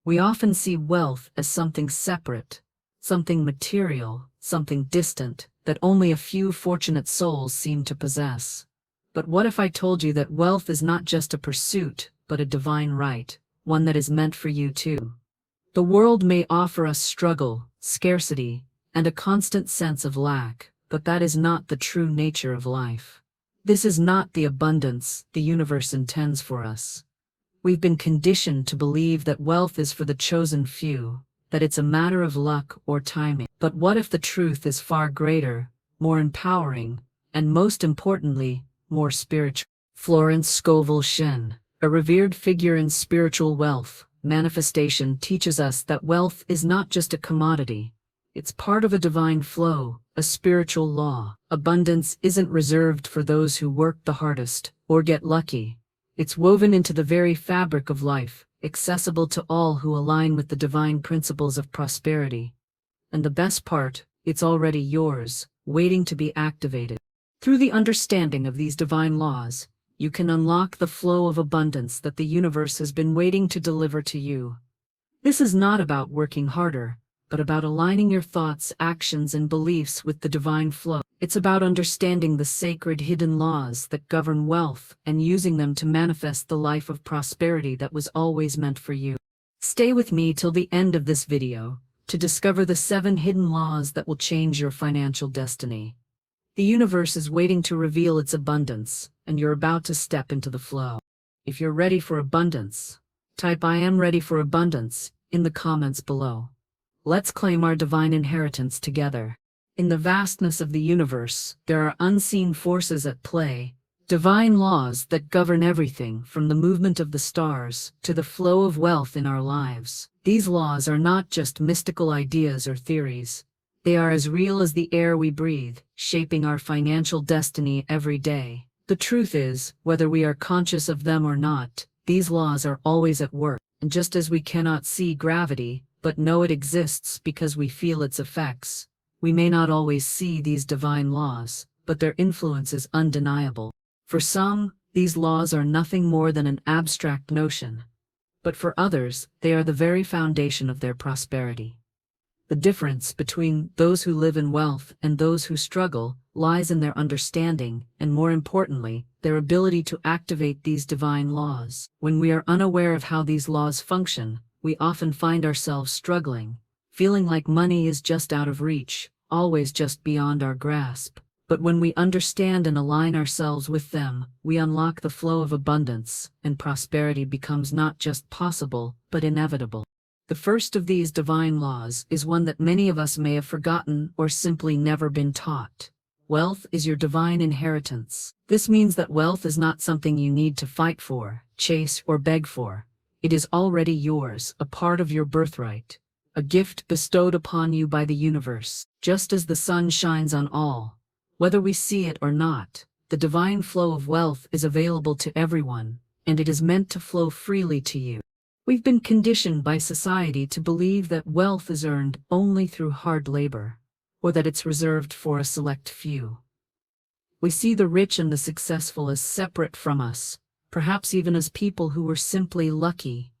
We often see wealth as something separate, something material, something distant, that only a few fortunate souls seem to possess. But what if I told you that wealth is not just a pursuit, but a divine right, one that is meant for you too? The world may offer us struggle, scarcity, and a constant sense of lack, but that is not the true nature of life. This is not the abundance the universe intends for us. We've been conditioned to believe that wealth is for the chosen few, that it's a matter of luck or timing. But what if the truth is far greater, more empowering, and most importantly, more spiritual? Florence Scovel Shinn, a revered figure in spiritual wealth manifestation, teaches us that wealth is not just a commodity. It's part of a divine flow, a spiritual law. Abundance isn't reserved for those who work the hardest or get lucky. It's woven into the very fabric of life, accessible to all who align with the divine principles of prosperity. And the best part, it's already yours, waiting to be activated. Through the understanding of these divine laws, you can unlock the flow of abundance that the universe has been waiting to deliver to you. This is not about working harder, but about aligning your thoughts, actions, and beliefs with the divine flow. It's about understanding the sacred hidden laws that govern wealth and using them to manifest the life of prosperity that was always meant for you. Stay with me till the end of this video to discover the 7 hidden laws that will change your financial destiny. The universe is waiting to reveal its abundance, and you're about to step into the flow. If you're ready for abundance, type "I am ready for abundance" in the comments below. Let's claim our divine inheritance together. In the vastness of the universe, there are unseen forces at play, divine laws that govern everything from the movement of the stars to the flow of wealth in our lives. These laws are not just mystical ideas or theories. They are as real as the air we breathe, shaping our financial destiny every day. The truth is, whether we are conscious of them or not, these laws are always at work. And just as we cannot see gravity, but know it exists because we feel its effects, we may not always see these divine laws, but their influence is undeniable. For some, these laws are nothing more than an abstract notion. But for others, they are the very foundation of their prosperity. The difference between those who live in wealth and those who struggle lies in their understanding, and more importantly, their ability to activate these divine laws. When we are unaware of how these laws function, we often find ourselves struggling, feeling like money is just out of reach, always just beyond our grasp. But when we understand and align ourselves with them, we unlock the flow of abundance, and prosperity becomes not just possible, but inevitable. The first of these divine laws is one that many of us may have forgotten or simply never been taught. Wealth is your divine inheritance. This means that wealth is not something you need to fight for, chase, or beg for. It is already yours, a part of your birthright, a gift bestowed upon you by the universe. Just as the sun shines on all, whether we see it or not, the divine flow of wealth is available to everyone, and it is meant to flow freely to you. We've been conditioned by society to believe that wealth is earned only through hard labor, or that it's reserved for a select few. We see the rich and the successful as separate from us, perhaps even as people who were simply lucky.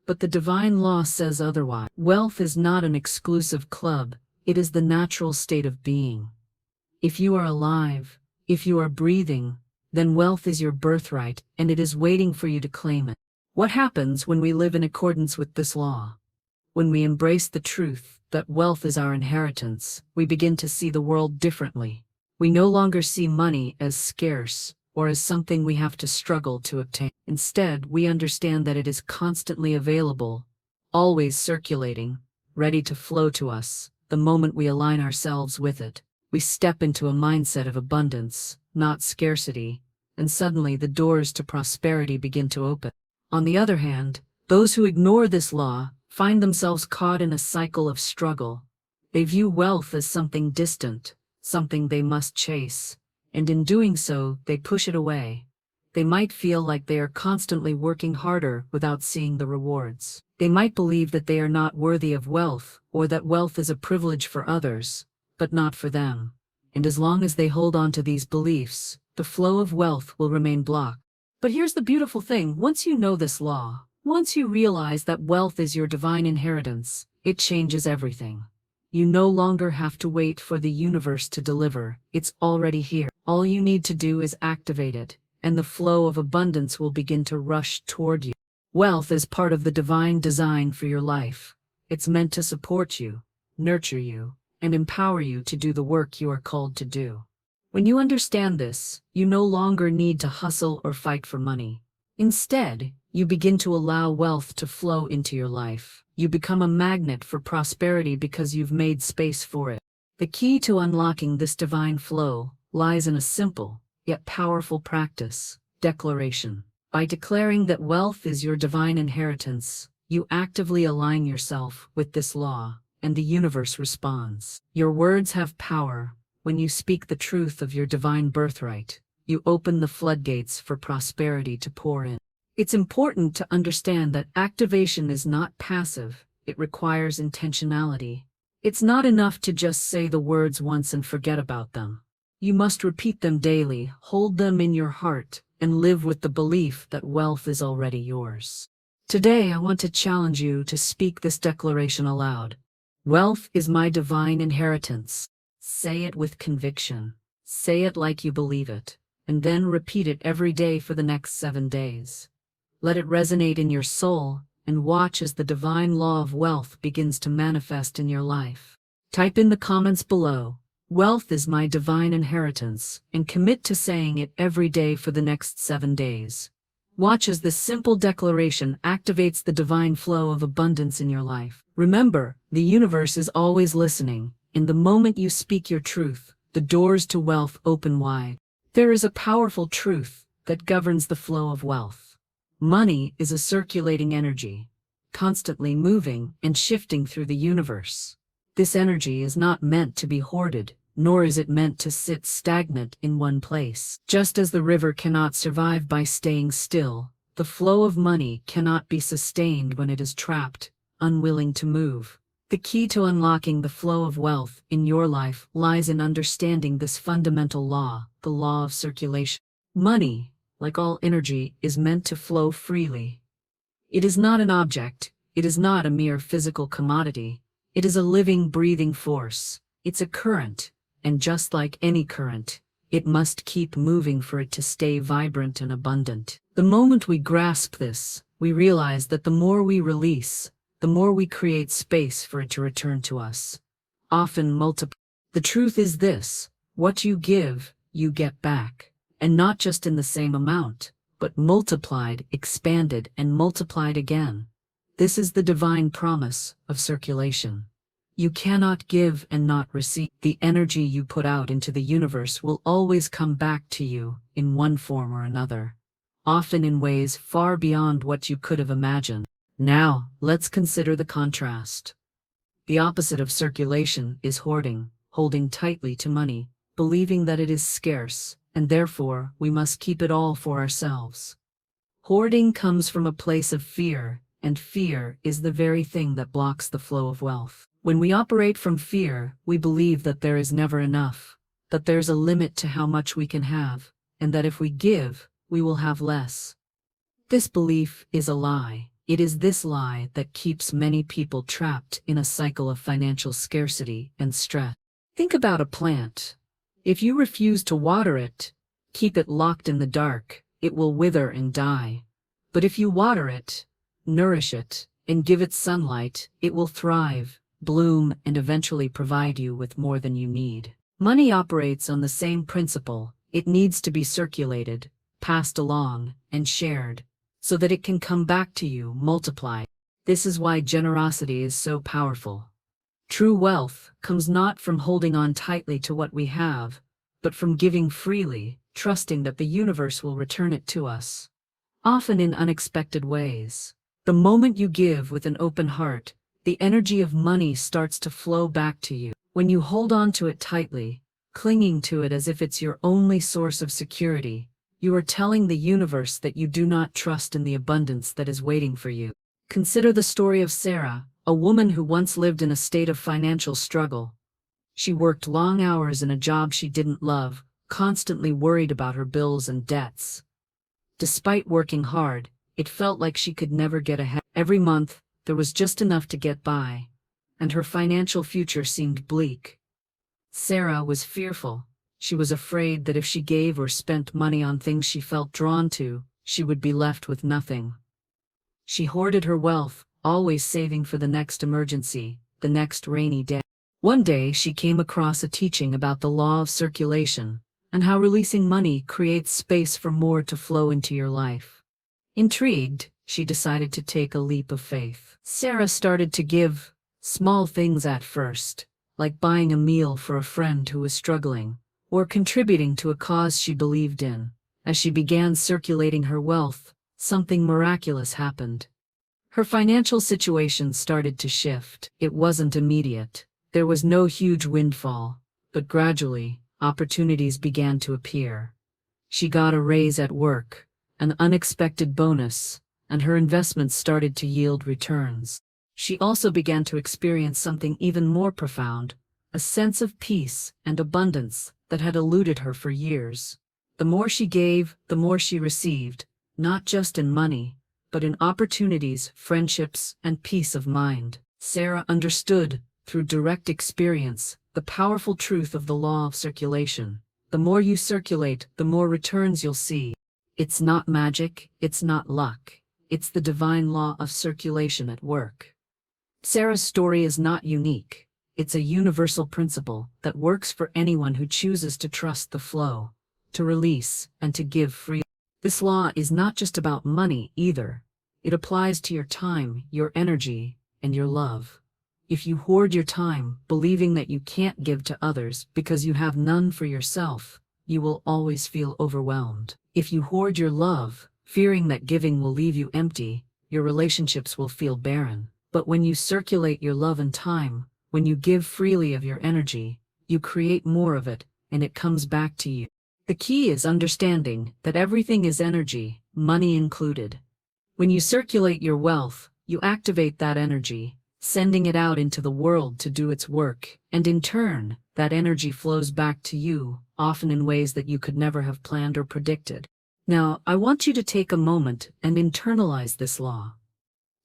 But the divine law says otherwise. Wealth is not an exclusive club, it is the natural state of being. If you are alive, if you are breathing, then wealth is your birthright, and it is waiting for you to claim it. What happens when we live in accordance with this law? When we embrace the truth that wealth is our inheritance, we begin to see the world differently. We no longer see money as scarce or as something we have to struggle to obtain. Instead, we understand that it is constantly available, always circulating, ready to flow to us. The moment we align ourselves with it, we step into a mindset of abundance, not scarcity, and suddenly the doors to prosperity begin to open. On the other hand, those who ignore this law find themselves caught in a cycle of struggle. They view wealth as something distant, something they must chase, and in doing so, they push it away. They might feel like they are constantly working harder without seeing the rewards. They might believe that they are not worthy of wealth, or that wealth is a privilege for others, but not for them. And as long as they hold on to these beliefs, the flow of wealth will remain blocked. But here's the beautiful thing: once you know this law, Once you realize that wealth is your divine inheritance, it changes everything. You no longer have to wait for the universe to deliver, it's already here. All you need to do is activate it, and the flow of abundance will begin to rush toward you. Wealth is part of the divine design for your life. It's meant to support you, nurture you, and empower you to do the work you are called to do. When you understand this, you no longer need to hustle or fight for money. Instead, you begin to allow wealth to flow into your life. You become a magnet for prosperity because you've made space for it. The key to unlocking this divine flow lies in a simple, yet powerful practice: declaration. By declaring that wealth is your divine inheritance, you actively align yourself with this law, and the universe responds. Your words have power. When you speak the truth of your divine birthright, you open the floodgates for prosperity to pour in. It's important to understand that activation is not passive, it requires intentionality. It's not enough to just say the words once and forget about them. You must repeat them daily, hold them in your heart, and live with the belief that wealth is already yours. Today, I want to challenge you to speak this declaration aloud. Wealth is my divine inheritance. Say it with conviction. Say it like you believe it, and then repeat it every day for the next 7 days. Let it resonate in your soul, and watch as the divine law of wealth begins to manifest in your life. Type in the comments below, "Wealth is my divine inheritance," and commit to saying it every day for the next 7 days. Watch as this simple declaration activates the divine flow of abundance in your life. Remember, the universe is always listening. In the moment you speak your truth, the doors to wealth open wide. There is a powerful truth that governs the flow of wealth. Money is a circulating energy, constantly moving and shifting through the universe. This energy is not meant to be hoarded, nor is it meant to sit stagnant in one place. Just as the river cannot survive by staying still, the flow of money cannot be sustained when it is trapped, unwilling to move. The key to unlocking the flow of wealth in your life lies in understanding this fundamental law, the law of circulation. Money, like all energy, is meant to flow freely. It is not an object. It is not a mere physical commodity. It is a living, breathing force. It's a current, and just like any current, it must keep moving for it to stay vibrant and abundant. The moment we grasp this, we realize that the more we release, the more we create space for it to return to us, often multiply. The truth is this: what you give, you get back, and not just in the same amount, but multiplied, expanded, and multiplied again. This is the divine promise of circulation. You cannot give and not receive. The energy you put out into the universe will always come back to you in one form or another, often in ways far beyond what you could have imagined. Now, let's consider the contrast. The opposite of circulation is hoarding, holding tightly to money, believing that it is scarce, and therefore we must keep it all for ourselves. Hoarding comes from a place of fear, and fear is the very thing that blocks the flow of wealth. When we operate from fear, we believe that there is never enough, that there's a limit to how much we can have, and that if we give, we will have less. This belief is a lie. It is this lie that keeps many people trapped in a cycle of financial scarcity and stress. Think about a plant. If you refuse to water it, keep it locked in the dark, it will wither and die. But if you water it, nourish it, and give it sunlight, it will thrive, bloom, and eventually provide you with more than you need. Money operates on the same principle. It needs to be circulated, passed along, and shared, so that it can come back to you multiplied. This is why generosity is so powerful. True wealth comes not from holding on tightly to what we have, but from giving freely, trusting that the universe will return it to us, often in unexpected ways. The moment you give with an open heart, the energy of money starts to flow back to you. When you hold on to it tightly, clinging to it as if it's your only source of security, you are telling the universe that you do not trust in the abundance that is waiting for you. Consider the story of Sarah, a woman who once lived in a state of financial struggle. She worked long hours in a job she didn't love, constantly worried about her bills and debts. Despite working hard, It felt like she could never get ahead. Every month, there was just enough to get by, and her financial future seemed bleak. Sarah was fearful. She was afraid that if she gave or spent money on things she felt drawn to, she would be left with nothing. She hoarded her wealth, always saving for the next emergency, the next rainy day. One day she came across a teaching about the law of circulation, and how releasing money creates space for more to flow into your life. Intrigued, she decided to take a leap of faith. Sarah started to give, small things at first, like buying a meal for a friend who was struggling, or contributing to a cause she believed in. As she began circulating her wealth, something miraculous happened. Her financial situation started to shift. It wasn't immediate. There was no huge windfall, but gradually, opportunities began to appear. She got a raise at work, an unexpected bonus, and her investments started to yield returns. She also began to experience something even more profound, a sense of peace and abundance that had eluded her for years. The more she gave, the more she received, not just in money, but in opportunities, friendships, and peace of mind. Sarah understood, through direct experience, the powerful truth of the law of circulation. The more you circulate, the more returns you'll see. It's not magic, it's not luck. It's the divine law of circulation at work. Sarah's story is not unique. It's a universal principle that works for anyone who chooses to trust the flow, to release, and to give freely. This law is not just about money either. It applies to your time, your energy, and your love. If you hoard your time, believing that you can't give to others because you have none for yourself, you will always feel overwhelmed. If you hoard your love, fearing that giving will leave you empty, your relationships will feel barren. But when you circulate your love and time, when you give freely of your energy, you create more of it, and it comes back to you. The key is understanding that everything is energy, money included. When you circulate your wealth, you activate that energy, sending it out into the world to do its work, and in turn, that energy flows back to you, often in ways that you could never have planned or predicted. Now, I want you to take a moment and internalize this law.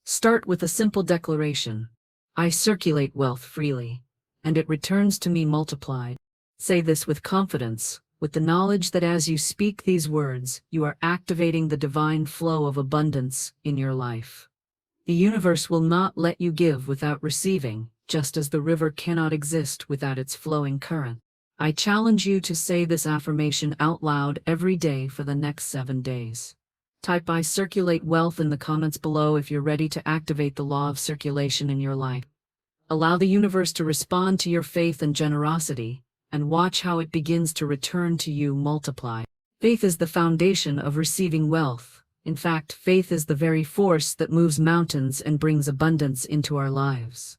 Start with a simple declaration. I circulate wealth freely, and it returns to me multiplied. Say this with confidence, with the knowledge that as you speak these words, you are activating the divine flow of abundance in your life. The universe will not let you give without receiving, just as the river cannot exist without its flowing current. I challenge you to say this affirmation out loud every day for the next 7 days. Type I circulate wealth in the comments below if you're ready to activate the law of circulation in your life. Allow the universe to respond to your faith and generosity, and watch how it begins to return to you multiplied. Faith is the foundation of receiving wealth. In fact, faith is the very force that moves mountains and brings abundance into our lives.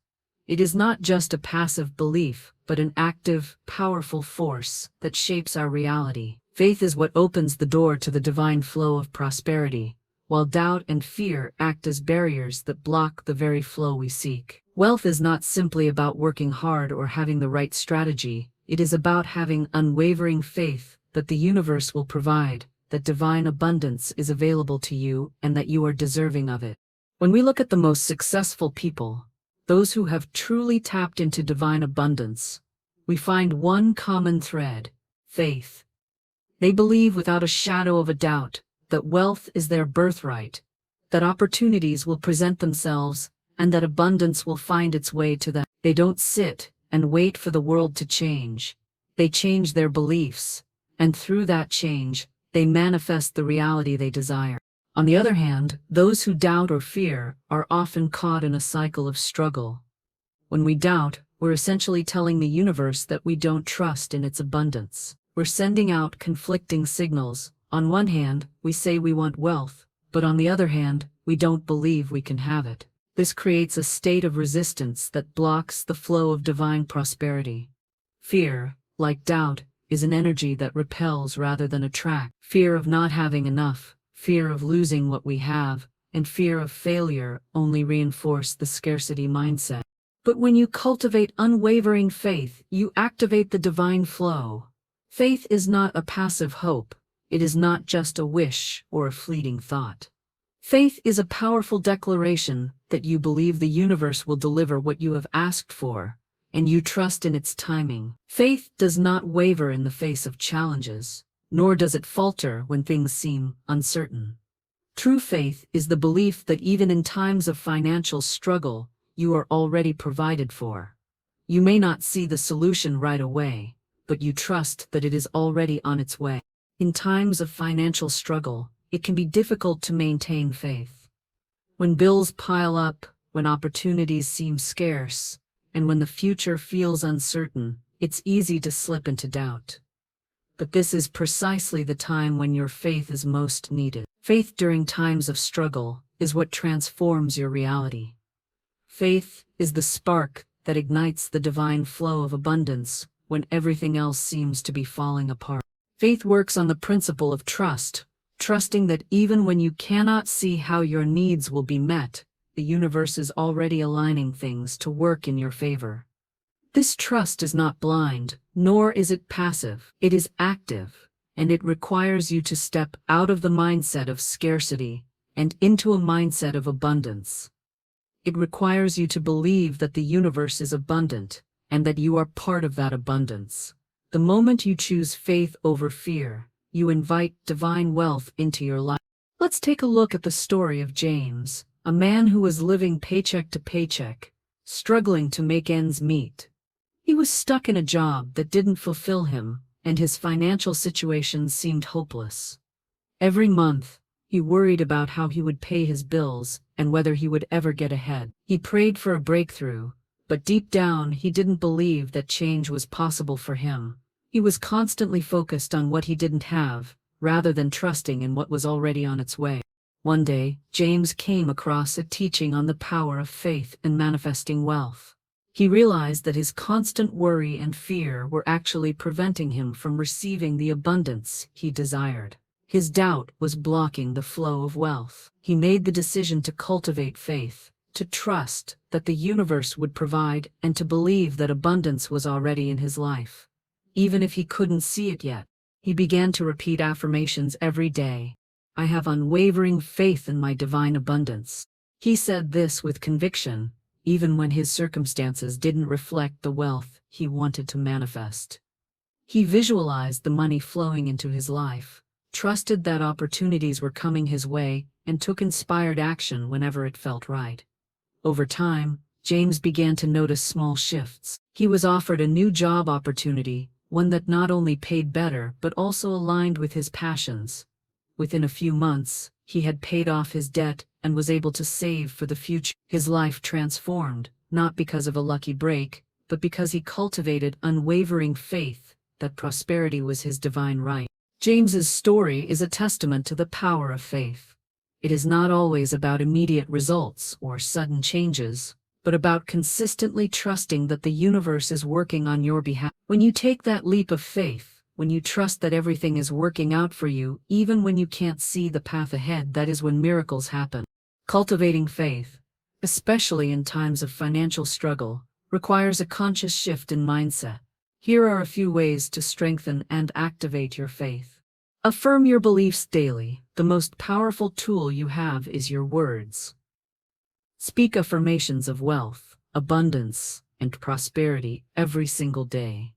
It is not just a passive belief, but an active, powerful force that shapes our reality. Faith is what opens the door to the divine flow of prosperity, while doubt and fear act as barriers that block the very flow we seek. Wealth is not simply about working hard or having the right strategy. It is about having unwavering faith that the universe will provide, that divine abundance is available to you, and that you are deserving of it. When we look at the most successful people, those who have truly tapped into divine abundance, we find one common thread: faith. They believe without a shadow of a doubt that wealth is their birthright, that opportunities will present themselves, and that abundance will find its way to them. They don't sit and wait for the world to change. They change their beliefs, and through that change, they manifest the reality they desire. On the other hand, those who doubt or fear are often caught in a cycle of struggle. When we doubt, we're essentially telling the universe that we don't trust in its abundance. We're sending out conflicting signals. On one hand, we say we want wealth, but on the other hand, we don't believe we can have it. This creates a state of resistance that blocks the flow of divine prosperity. Fear, like doubt, is an energy that repels rather than attracts. Fear of not having enough, fear of losing what we have, and fear of failure only reinforce the scarcity mindset. But when you cultivate unwavering faith, you activate the divine flow. Faith is not a passive hope. It is not just a wish or a fleeting thought. Faith is a powerful declaration that you believe the universe will deliver what you have asked for, and you trust in its timing. Faith does not waver in the face of challenges, nor does it falter when things seem uncertain. True faith is the belief that even in times of financial struggle, you are already provided for. You may not see the solution right away, but you trust that it is already on its way. In times of financial struggle, it can be difficult to maintain faith. When bills pile up, when opportunities seem scarce, and when the future feels uncertain, it's easy to slip into doubt. But this is precisely the time when your faith is most needed. Faith during times of struggle is what transforms your reality. Faith is the spark that ignites the divine flow of abundance when everything else seems to be falling apart. Faith works on the principle of trust, trusting that even when you cannot see how your needs will be met, the universe is already aligning things to work in your favor. This trust is not blind, nor is it passive. It is active, and it requires you to step out of the mindset of scarcity and into a mindset of abundance. It requires you to believe that the universe is abundant and that you are part of that abundance. The moment you choose faith over fear, you invite divine wealth into your life. Let's take a look at the story of James, a man who was living paycheck to paycheck, struggling to make ends meet. He was stuck in a job that didn't fulfill him, and his financial situation seemed hopeless. Every month, he worried about how he would pay his bills and whether he would ever get ahead. He prayed for a breakthrough, but deep down he didn't believe that change was possible for him. He was constantly focused on what he didn't have, rather than trusting in what was already on its way. One day, James came across a teaching on the power of faith in manifesting wealth. He realized that his constant worry and fear were actually preventing him from receiving the abundance he desired. His doubt was blocking the flow of wealth. He made the decision to cultivate faith, to trust that the universe would provide, and to believe that abundance was already in his life. Even if he couldn't see it yet, he began to repeat affirmations every day. I have unwavering faith in my divine abundance. He said this with conviction, even when his circumstances didn't reflect the wealth he wanted to manifest. He visualized the money flowing into his life, trusted that opportunities were coming his way, and took inspired action whenever it felt right. Over time, James began to notice small shifts. He was offered a new job opportunity, one that not only paid better but also aligned with his passions. Within a few months, he had paid off his debt and was able to save for the future. His life transformed, not because of a lucky break, but because he cultivated unwavering faith that prosperity was his divine right. James's story is a testament to the power of faith. It is not always about immediate results or sudden changes, but about consistently trusting that the universe is working on your behalf. When you take that leap of faith, when you trust that everything is working out for you, even when you can't see the path ahead, that is when miracles happen. Cultivating faith, especially in times of financial struggle, requires a conscious shift in mindset. Here are a few ways to strengthen and activate your faith. Affirm your beliefs daily. The most powerful tool you have is your words. Speak affirmations of wealth, abundance, and prosperity every single day.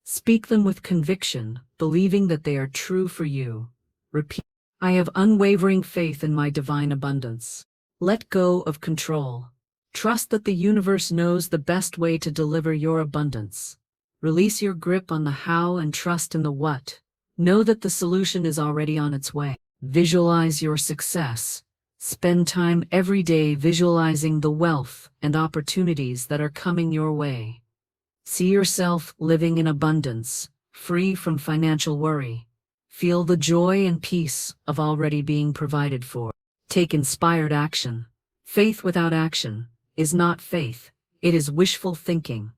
Speak them with conviction, believing that they are true for you. Repeat, I have unwavering faith in my divine abundance. Let go of control. Trust that the universe knows the best way to deliver your abundance. Release your grip on the how and trust in the what. Know that the solution is already on its way. Visualize your success. Spend time every day visualizing the wealth and opportunities that are coming your way. See yourself living in abundance, free from financial worry. Feel the joy and peace of already being provided for. Take inspired action. Faith without action is not faith, it is wishful thinking.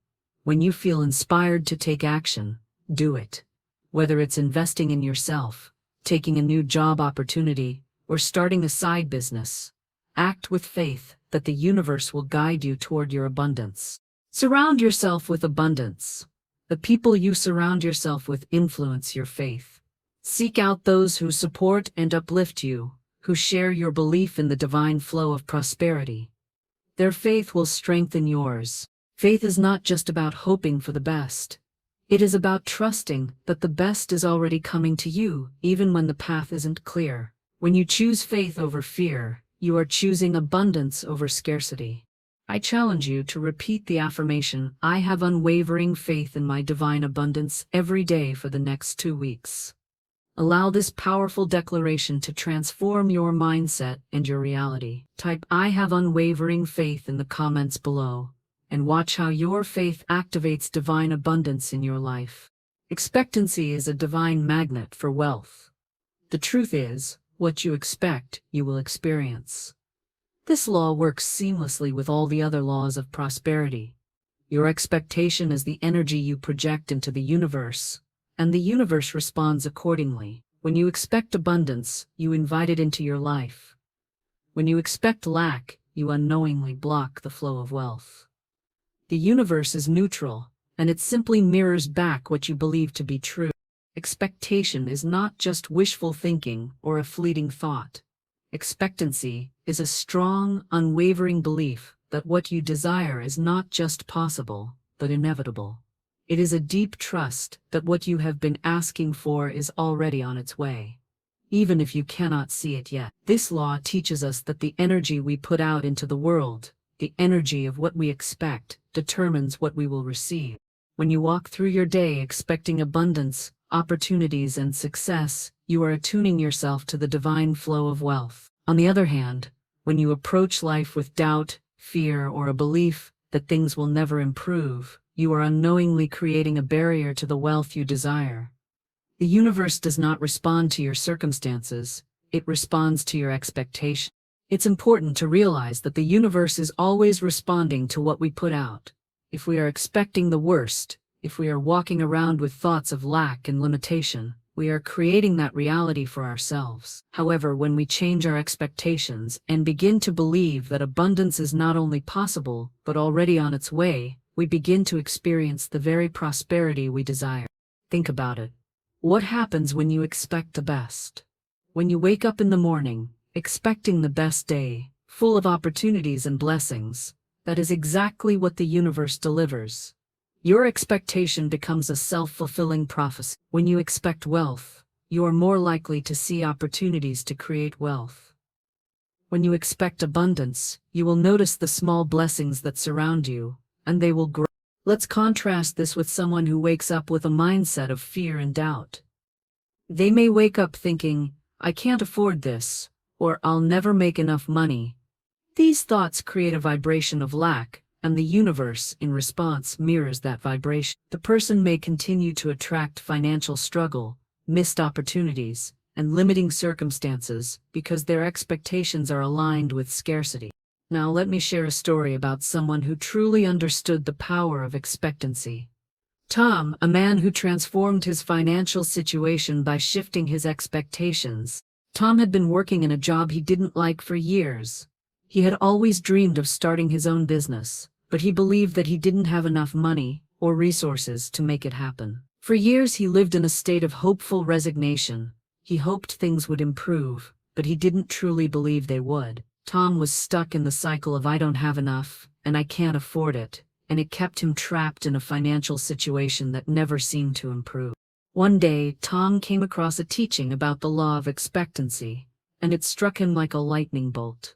When you feel inspired to take action, do it. Whether it's investing in yourself, taking a new job opportunity, or starting a side business, act with faith that the universe will guide you toward your abundance. Surround yourself with abundance. The people you surround yourself with influence your faith. Seek out those who support and uplift you, who share your belief in the divine flow of prosperity. Their faith will strengthen yours. Faith is not just about hoping for the best. It is about trusting that the best is already coming to you, even when the path isn't clear. When you choose faith over fear, you are choosing abundance over scarcity. I challenge you to repeat the affirmation, "I have unwavering faith in my divine abundance," every day for the next 2 weeks. Allow this powerful declaration to transform your mindset and your reality. Type "I have unwavering faith" in the comments below, and watch how your faith activates divine abundance in your life. Expectancy is a divine magnet for wealth. The truth is, what you expect, you will experience. This law works seamlessly with all the other laws of prosperity. Your expectation is the energy you project into the universe, and the universe responds accordingly. When you expect abundance, you invite it into your life. When you expect lack, you unknowingly block the flow of wealth. The universe is neutral, and it simply mirrors back what you believe to be true. Expectation is not just wishful thinking or a fleeting thought. Expectancy is a strong, unwavering belief that what you desire is not just possible, but inevitable. It is a deep trust that what you have been asking for is already on its way, even if you cannot see it yet. This law teaches us that the energy we put out into the world, the energy of what we expect, determines what we will receive. When you walk through your day expecting abundance, opportunities, and success, you are attuning yourself to the divine flow of wealth. On the other hand, when you approach life with doubt, fear, or a belief that things will never improve, you are unknowingly creating a barrier to the wealth you desire. The universe does not respond to your circumstances, it responds to your expectation. It's important to realize that the universe is always responding to what we put out. If we are expecting the worst, if we are walking around with thoughts of lack and limitation, we are creating that reality for ourselves. However, when we change our expectations and begin to believe that abundance is not only possible, but already on its way, we begin to experience the very prosperity we desire. Think about it. What happens when you expect the best? When you wake up in the morning, expecting the best day, full of opportunities and blessings, that is exactly what the universe delivers. Your expectation becomes a self-fulfilling prophecy. When you expect wealth, you are more likely to see opportunities to create wealth. When you expect abundance, you will notice the small blessings that surround you, and they will grow. Let's contrast this with someone who wakes up with a mindset of fear and doubt. They may wake up thinking, "I can't afford this," or "I'll never make enough money." These thoughts create a vibration of lack, and the universe, in response, mirrors that vibration. The person may continue to attract financial struggle, missed opportunities, and limiting circumstances because their expectations are aligned with scarcity. Now let me share a story about someone who truly understood the power of expectancy. Tom, a man who transformed his financial situation by shifting his expectations. Tom had been working in a job he didn't like for years. He had always dreamed of starting his own business, but he believed that he didn't have enough money or resources to make it happen. For years he lived in a state of hopeful resignation. He hoped things would improve, but he didn't truly believe they would. Tom was stuck in the cycle of "I don't have enough," and "I can't afford it," and it kept him trapped in a financial situation that never seemed to improve. One day, Tom came across a teaching about the law of expectancy, and it struck him like a lightning bolt.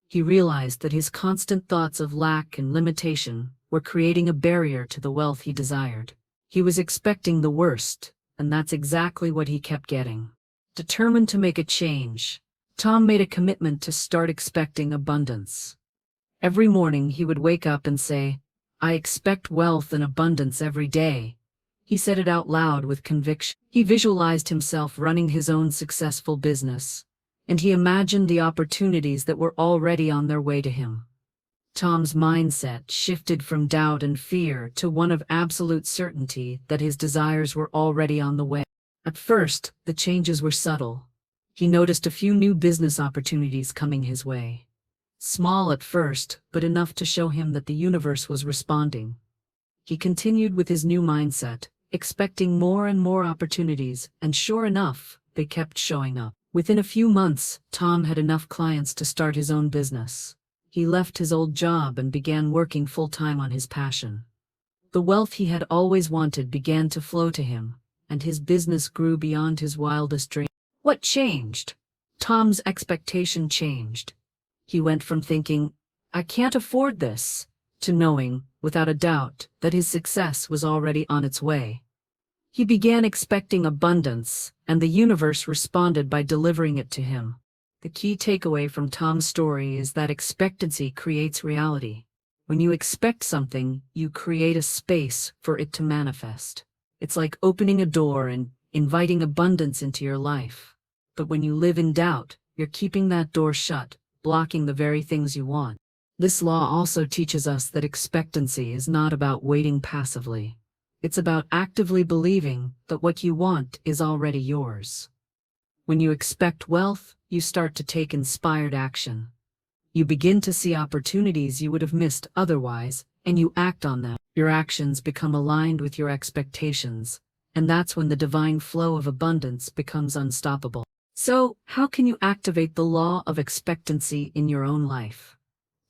He realized that his constant thoughts of lack and limitation were creating a barrier to the wealth he desired. He was expecting the worst, and that's exactly what he kept getting. Determined to make a change, Tom made a commitment to start expecting abundance. Every morning he would wake up and say, "I expect wealth and abundance every day." He said it out loud with conviction. He visualized himself running his own successful business, and he imagined the opportunities that were already on their way to him. Tom's mindset shifted from doubt and fear to one of absolute certainty that his desires were already on the way. At first, the changes were subtle. He noticed a few new business opportunities coming his way. Small at first, but enough to show him that the universe was responding. He continued with his new mindset, expecting more and more opportunities, and sure enough, they kept showing up. Within a few months, Tom had enough clients to start his own business. He left his old job and began working full-time on his passion. The wealth he had always wanted began to flow to him, and his business grew beyond his wildest dreams. What changed? Tom's expectation changed. He went from thinking, "I can't afford this," to knowing, without a doubt, that his success was already on its way. He began expecting abundance, and the universe responded by delivering it to him. The key takeaway from Tom's story is that expectancy creates reality. When you expect something, you create a space for it to manifest. It's like opening a door and inviting abundance into your life. But when you live in doubt, you're keeping that door shut, blocking the very things you want. This law also teaches us that expectancy is not about waiting passively. It's about actively believing that what you want is already yours. When you expect wealth, you start to take inspired action. You begin to see opportunities you would have missed otherwise, and you act on them. Your actions become aligned with your expectations, and that's when the divine flow of abundance becomes unstoppable. So, how can you activate the law of expectancy in your own life?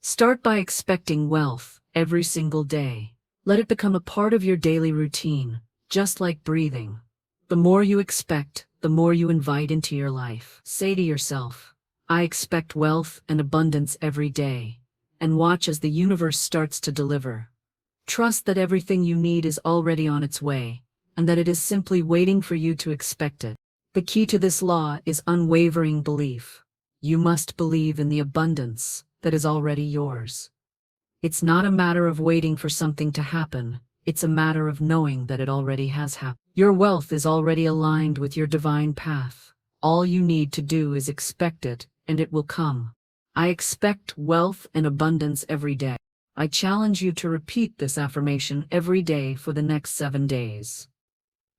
Start by expecting wealth every single day. Let it become a part of your daily routine, just like breathing. The more you expect, the more you invite into your life. Say to yourself, "I expect wealth and abundance every day," and watch as the universe starts to deliver. Trust that everything you need is already on its way, and that it is simply waiting for you to expect it. The key to this law is unwavering belief. You must believe in the abundance that is already yours. It's not a matter of waiting for something to happen, it's a matter of knowing that it already has happened. Your wealth is already aligned with your divine path. All you need to do is expect it, and it will come. I expect wealth and abundance every day. I challenge you to repeat this affirmation every day for the next 7 days.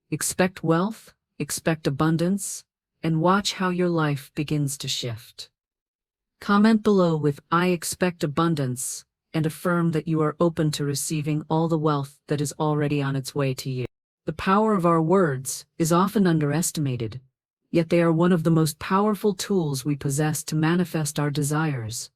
Expect wealth, expect abundance, and watch how your life begins to shift. Comment below with "I expect abundance," and affirm that you are open to receiving all the wealth that is already on its way to you. The power of our words is often underestimated, yet they are one of the most powerful tools we possess to manifest our desires.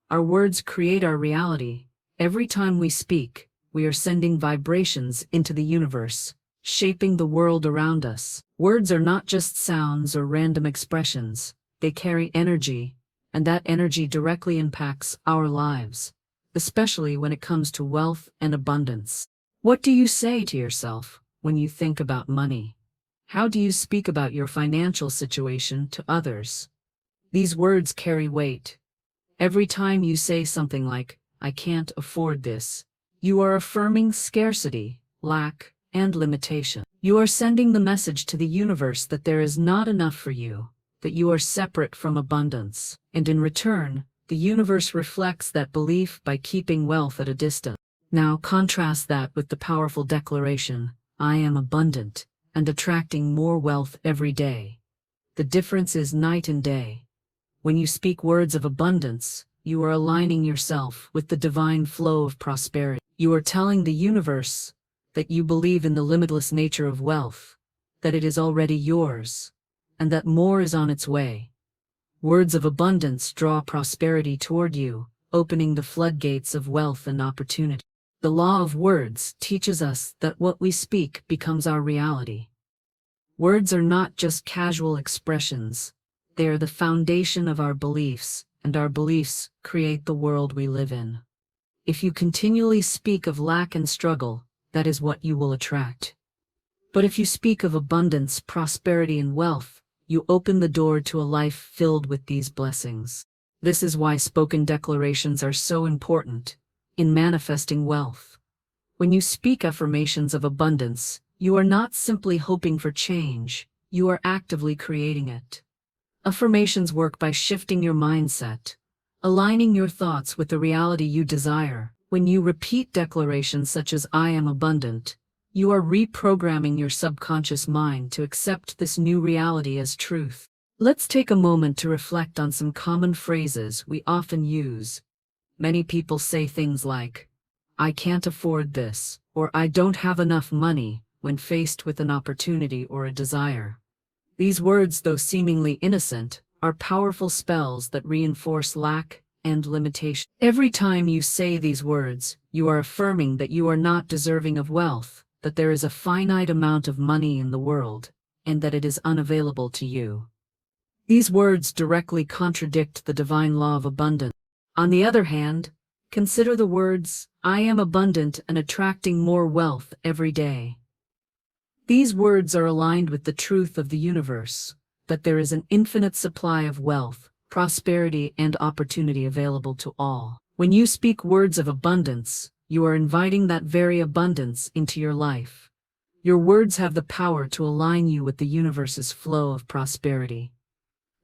Our words create our reality. Every time we speak, we are sending vibrations into the universe, shaping the world around us. Words are not just sounds or random expressions, they carry energy, and that energy directly impacts our lives, especially when it comes to wealth and abundance. What do you say to yourself when you think about money? How do you speak about your financial situation to others? These words carry weight. Every time you say something like, "I can't afford this," you are affirming scarcity, lack, and limitation. You are sending the message to the universe that there is not enough for you, that you are separate from abundance, and in return, the universe reflects that belief by keeping wealth at a distance. Now contrast that with the powerful declaration, "I am abundant," and attracting more wealth every day. The difference is night and day. When you speak words of abundance, you are aligning yourself with the divine flow of prosperity. You are telling the universe that you believe in the limitless nature of wealth, that it is already yours, and that more is on its way. Words of abundance draw prosperity toward you, opening the floodgates of wealth and opportunity. The law of words teaches us that what we speak becomes our reality. Words are not just casual expressions, they are the foundation of our beliefs, and our beliefs create the world we live in. If you continually speak of lack and struggle, that is what you will attract. But if you speak of abundance, prosperity, and wealth, you open the door to a life filled with these blessings. This is why spoken declarations are so important in manifesting wealth. When you speak affirmations of abundance, you are not simply hoping for change, you are actively creating it. Affirmations work by shifting your mindset, aligning your thoughts with the reality you desire. When you repeat declarations such as "I am abundant," you are reprogramming your subconscious mind to accept this new reality as truth. Let's take a moment to reflect on some common phrases we often use. Many people say things like, "I can't afford this," or "I don't have enough money," when faced with an opportunity or a desire. These words, though seemingly innocent, are powerful spells that reinforce lack and limitation. Every time you say these words, you are affirming that you are not deserving of wealth, that there is a finite amount of money in the world, and that it is unavailable to you. These words directly contradict the divine law of abundance. On the other hand, consider the words, "I am abundant and attracting more wealth every day." These words are aligned with the truth of the universe, that there is an infinite supply of wealth, prosperity, and opportunity available to all. When you speak words of abundance, you are inviting that very abundance into your life. Your words have the power to align you with the universe's flow of prosperity.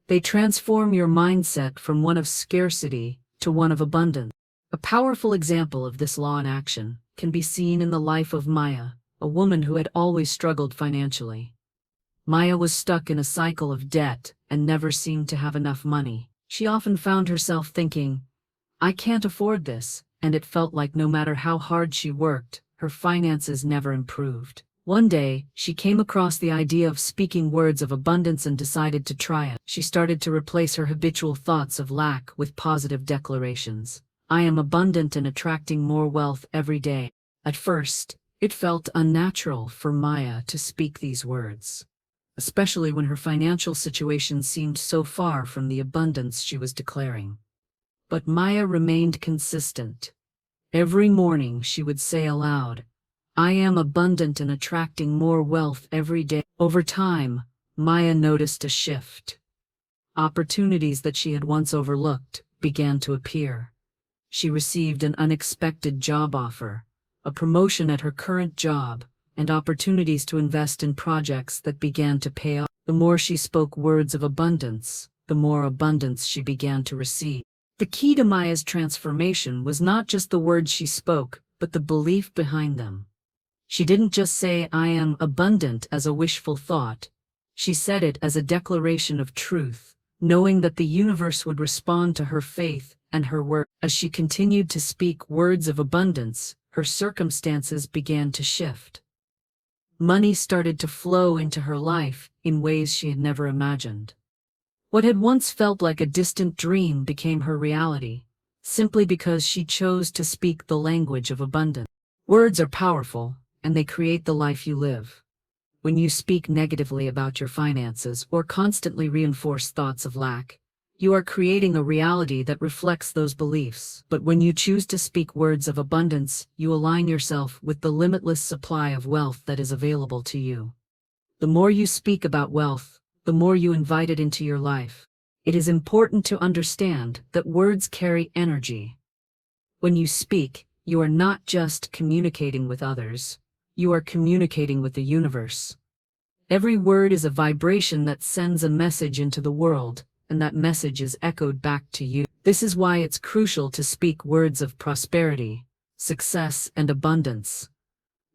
They transform your mindset from one of scarcity to one of abundance. A powerful example of this law in action can be seen in the life of Maya, a woman who had always struggled financially. Maya was stuck in a cycle of debt and never seemed to have enough money. She often found herself thinking, "I can't afford this," and it felt like no matter how hard she worked, her finances never improved. One day, she came across the idea of speaking words of abundance and decided to try it. She started to replace her habitual thoughts of lack with positive declarations. "I am abundant and attracting more wealth every day." At first, it felt unnatural for Maya to speak these words, especially when her financial situation seemed so far from the abundance she was declaring. But Maya remained consistent. Every morning she would say aloud, "I am abundant and attracting more wealth every day." Over time, Maya noticed a shift. Opportunities that she had once overlooked began to appear. She received an unexpected job offer, a promotion at her current job, and opportunities to invest in projects that began to pay off. The more she spoke words of abundance, the more abundance she began to receive. The key to Maya's transformation was not just the words she spoke, but the belief behind them. She didn't just say, "I am abundant," as a wishful thought. She said it as a declaration of truth, knowing that the universe would respond to her faith and her work. As she continued to speak words of abundance, her circumstances began to shift. Money started to flow into her life in ways she had never imagined. What had once felt like a distant dream became her reality, simply because she chose to speak the language of abundance. Words are powerful, and they create the life you live. When you speak negatively about your finances or constantly reinforce thoughts of lack, you are creating a reality that reflects those beliefs. But when you choose to speak words of abundance, you align yourself with the limitless supply of wealth that is available to you. The more you speak about wealth, the more you invite it into your life. It is important to understand that words carry energy. When you speak, you are not just communicating with others, you are communicating with the universe. Every word is a vibration that sends a message into the world, and that message is echoed back to you. This is why it's crucial to speak words of prosperity, success, and abundance.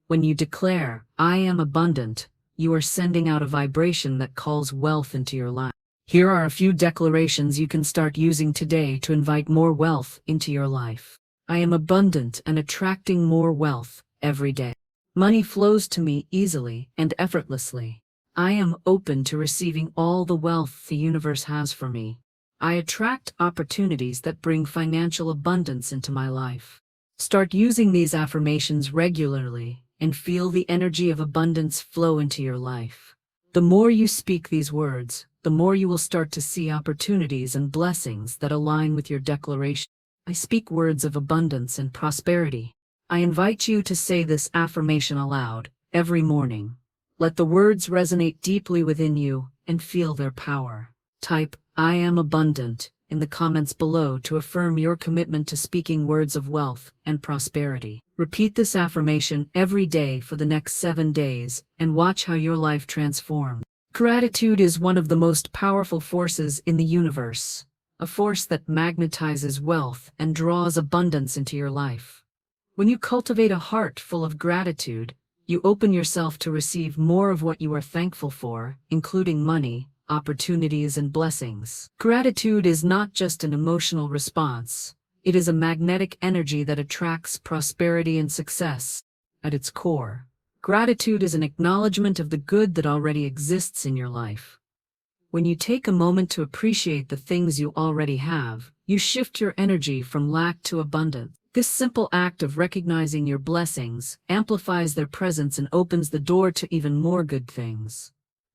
When you declare, "I am abundant," you are sending out a vibration that calls wealth into your life. Here are a few declarations you can start using today to invite more wealth into your life. I am abundant and attracting more wealth every day. Money flows to me easily and effortlessly. I am open to receiving all the wealth the universe has for me. I attract opportunities that bring financial abundance into my life. Start using these affirmations regularly and feel the energy of abundance flow into your life. The more you speak these words, the more you will start to see opportunities and blessings that align with your declaration. I speak words of abundance and prosperity. I invite you to say this affirmation aloud every morning. Let the words resonate deeply within you and feel their power. Type, "I am abundant," in the comments below to affirm your commitment to speaking words of wealth and prosperity. Repeat this affirmation every day for the next 7 days and watch how your life transforms. Gratitude is one of the most powerful forces in the universe, a force that magnetizes wealth and draws abundance into your life. When you cultivate a heart full of gratitude, you open yourself to receive more of what you are thankful for, including money, opportunities, and blessings. Gratitude is not just an emotional response, it is a magnetic energy that attracts prosperity and success. At its core, gratitude is an acknowledgement of the good that already exists in your life. When you take a moment to appreciate the things you already have, you shift your energy from lack to abundance. This simple act of recognizing your blessings amplifies their presence and opens the door to even more good things.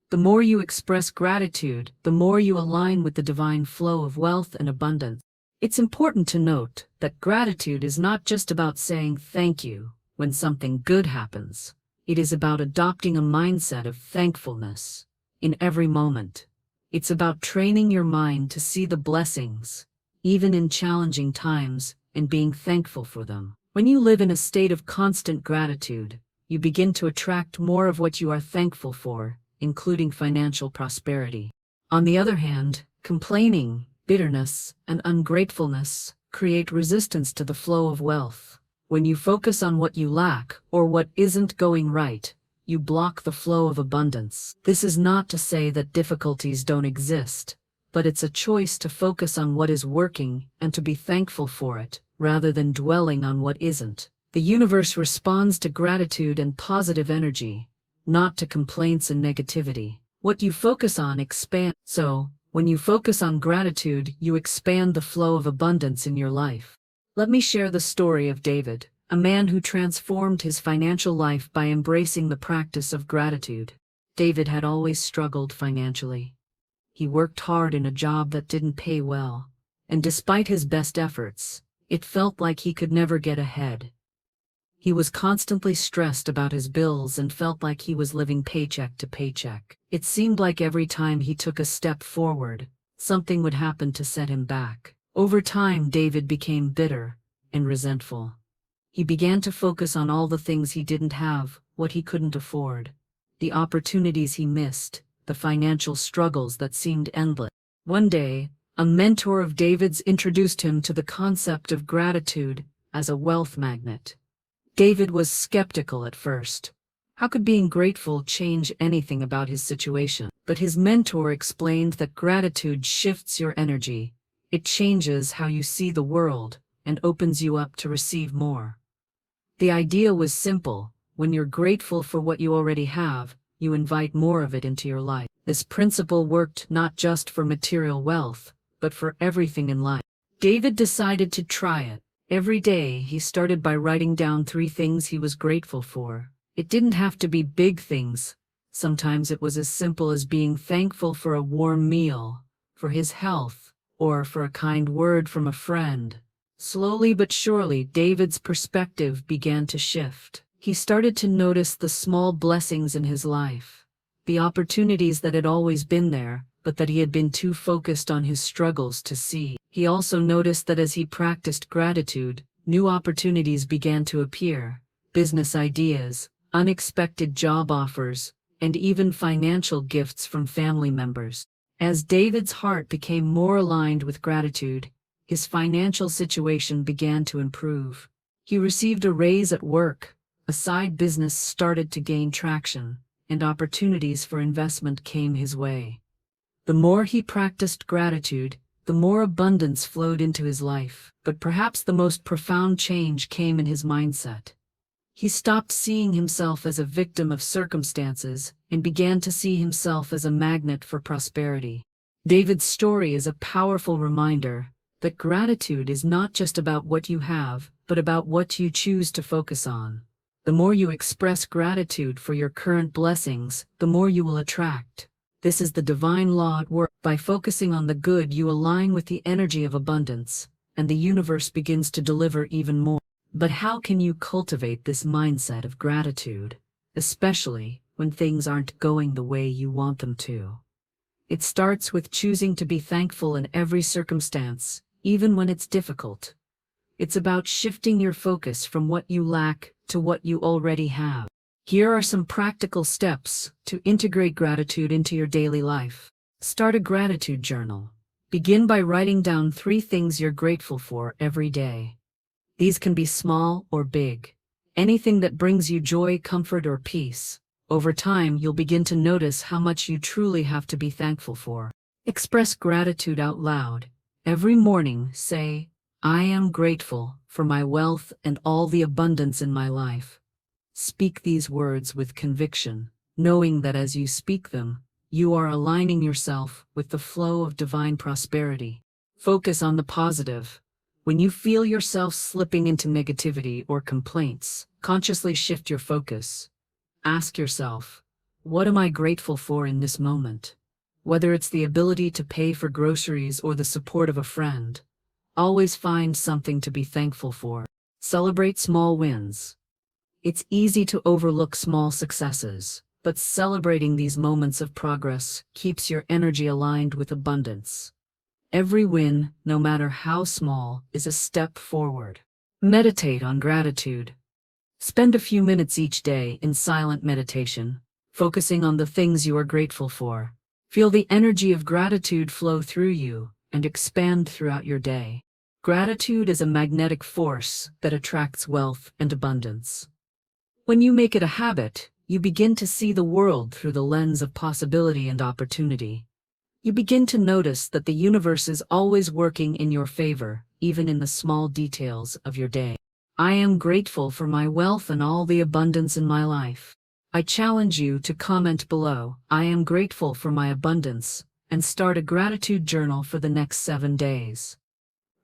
The more you express gratitude, the more you align with the divine flow of wealth and abundance. It's important to note that gratitude is not just about saying thank you when something good happens. It is about adopting a mindset of thankfulness in every moment. It's about training your mind to see the blessings, even in challenging times, and being thankful for them. When you live in a state of constant gratitude, you begin to attract more of what you are thankful for, including financial prosperity. On the other hand, complaining, bitterness, and ungratefulness create resistance to the flow of wealth. When you focus on what you lack or what isn't going right, you block the flow of abundance. This is not to say that difficulties don't exist, but it's a choice to focus on what is working and to be thankful for it, rather than dwelling on what isn't. The universe responds to gratitude and positive energy, not to complaints and negativity. What you focus on expands. So, when you focus on gratitude, you expand the flow of abundance in your life. Let me share the story of David, a man who transformed his financial life by embracing the practice of gratitude. David had always struggled financially. He worked hard in a job that didn't pay well, and despite his best efforts, it felt like he could never get ahead. He was constantly stressed about his bills and felt like he was living paycheck to paycheck. It seemed like every time he took a step forward, something would happen to set him back. Over time, David became bitter and resentful. He began to focus on all the things he didn't have, what he couldn't afford, the opportunities he missed, the financial struggles that seemed endless. One day, a mentor of David's introduced him to the concept of gratitude as a wealth magnet. David was skeptical at first. How could being grateful change anything about his situation? But his mentor explained that gratitude shifts your energy. It changes how you see the world and opens you up to receive more. The idea was simple. When you're grateful for what you already have, you invite more of it into your life. This principle worked not just for material wealth, but for everything in life. David decided to try it. Every day, he started by writing down 3 things he was grateful for. It didn't have to be big things. Sometimes it was as simple as being thankful for a warm meal, for his health, or for a kind word from a friend. Slowly but surely, David's perspective began to shift. He started to notice the small blessings in his life, the opportunities that had always been there, but that he had been too focused on his struggles to see. He also noticed that as he practiced gratitude, new opportunities began to appear, business ideas, unexpected job offers, and even financial gifts from family members. As David's heart became more aligned with gratitude, his financial situation began to improve. He received a raise at work, a side business started to gain traction, and opportunities for investment came his way. The more he practiced gratitude, the more abundance flowed into his life. But perhaps the most profound change came in his mindset. He stopped seeing himself as a victim of circumstances and began to see himself as a magnet for prosperity. David's story is a powerful reminder that gratitude is not just about what you have, but about what you choose to focus on. The more you express gratitude for your current blessings, the more you will attract. This is the divine law at work. By focusing on the good, you align with the energy of abundance, and the universe begins to deliver even more. But how can you cultivate this mindset of gratitude, especially when things aren't going the way you want them to? It starts with choosing to be thankful in every circumstance, even when it's difficult. It's about shifting your focus from what you lack to what you already have. Here are some practical steps to integrate gratitude into your daily life. Start a gratitude journal. Begin by writing down 3 things you're grateful for every day. These can be small or big. Anything that brings you joy, comfort, or peace. Over time, you'll begin to notice how much you truly have to be thankful for. Express gratitude out loud. Every morning, say, "I am grateful for my wealth and all the abundance in my life." Speak these words with conviction, knowing that as you speak them, You are aligning yourself with the flow of divine prosperity. Focus on the positive. When you feel yourself slipping into negativity or complaints, consciously shift your focus. Ask yourself, what am I grateful for in this moment? Whether it's the ability to pay for groceries or the support of a friend, always find something to be thankful for. Celebrate small wins. It's easy to overlook small successes, but celebrating these moments of progress keeps your energy aligned with abundance. Every win, no matter how small, is a step forward. Meditate on gratitude. Spend a few minutes each day in silent meditation, focusing on the things you are grateful for. Feel the energy of gratitude flow through you and expand throughout your day. Gratitude is a magnetic force that attracts wealth and abundance. When you make it a habit, you begin to see the world through the lens of possibility and opportunity. You begin to notice that the universe is always working in your favor, even in the small details of your day. I am grateful for my wealth and all the abundance in my life. I challenge you to comment below, I am grateful for my abundance, and start a gratitude journal for the next 7 days.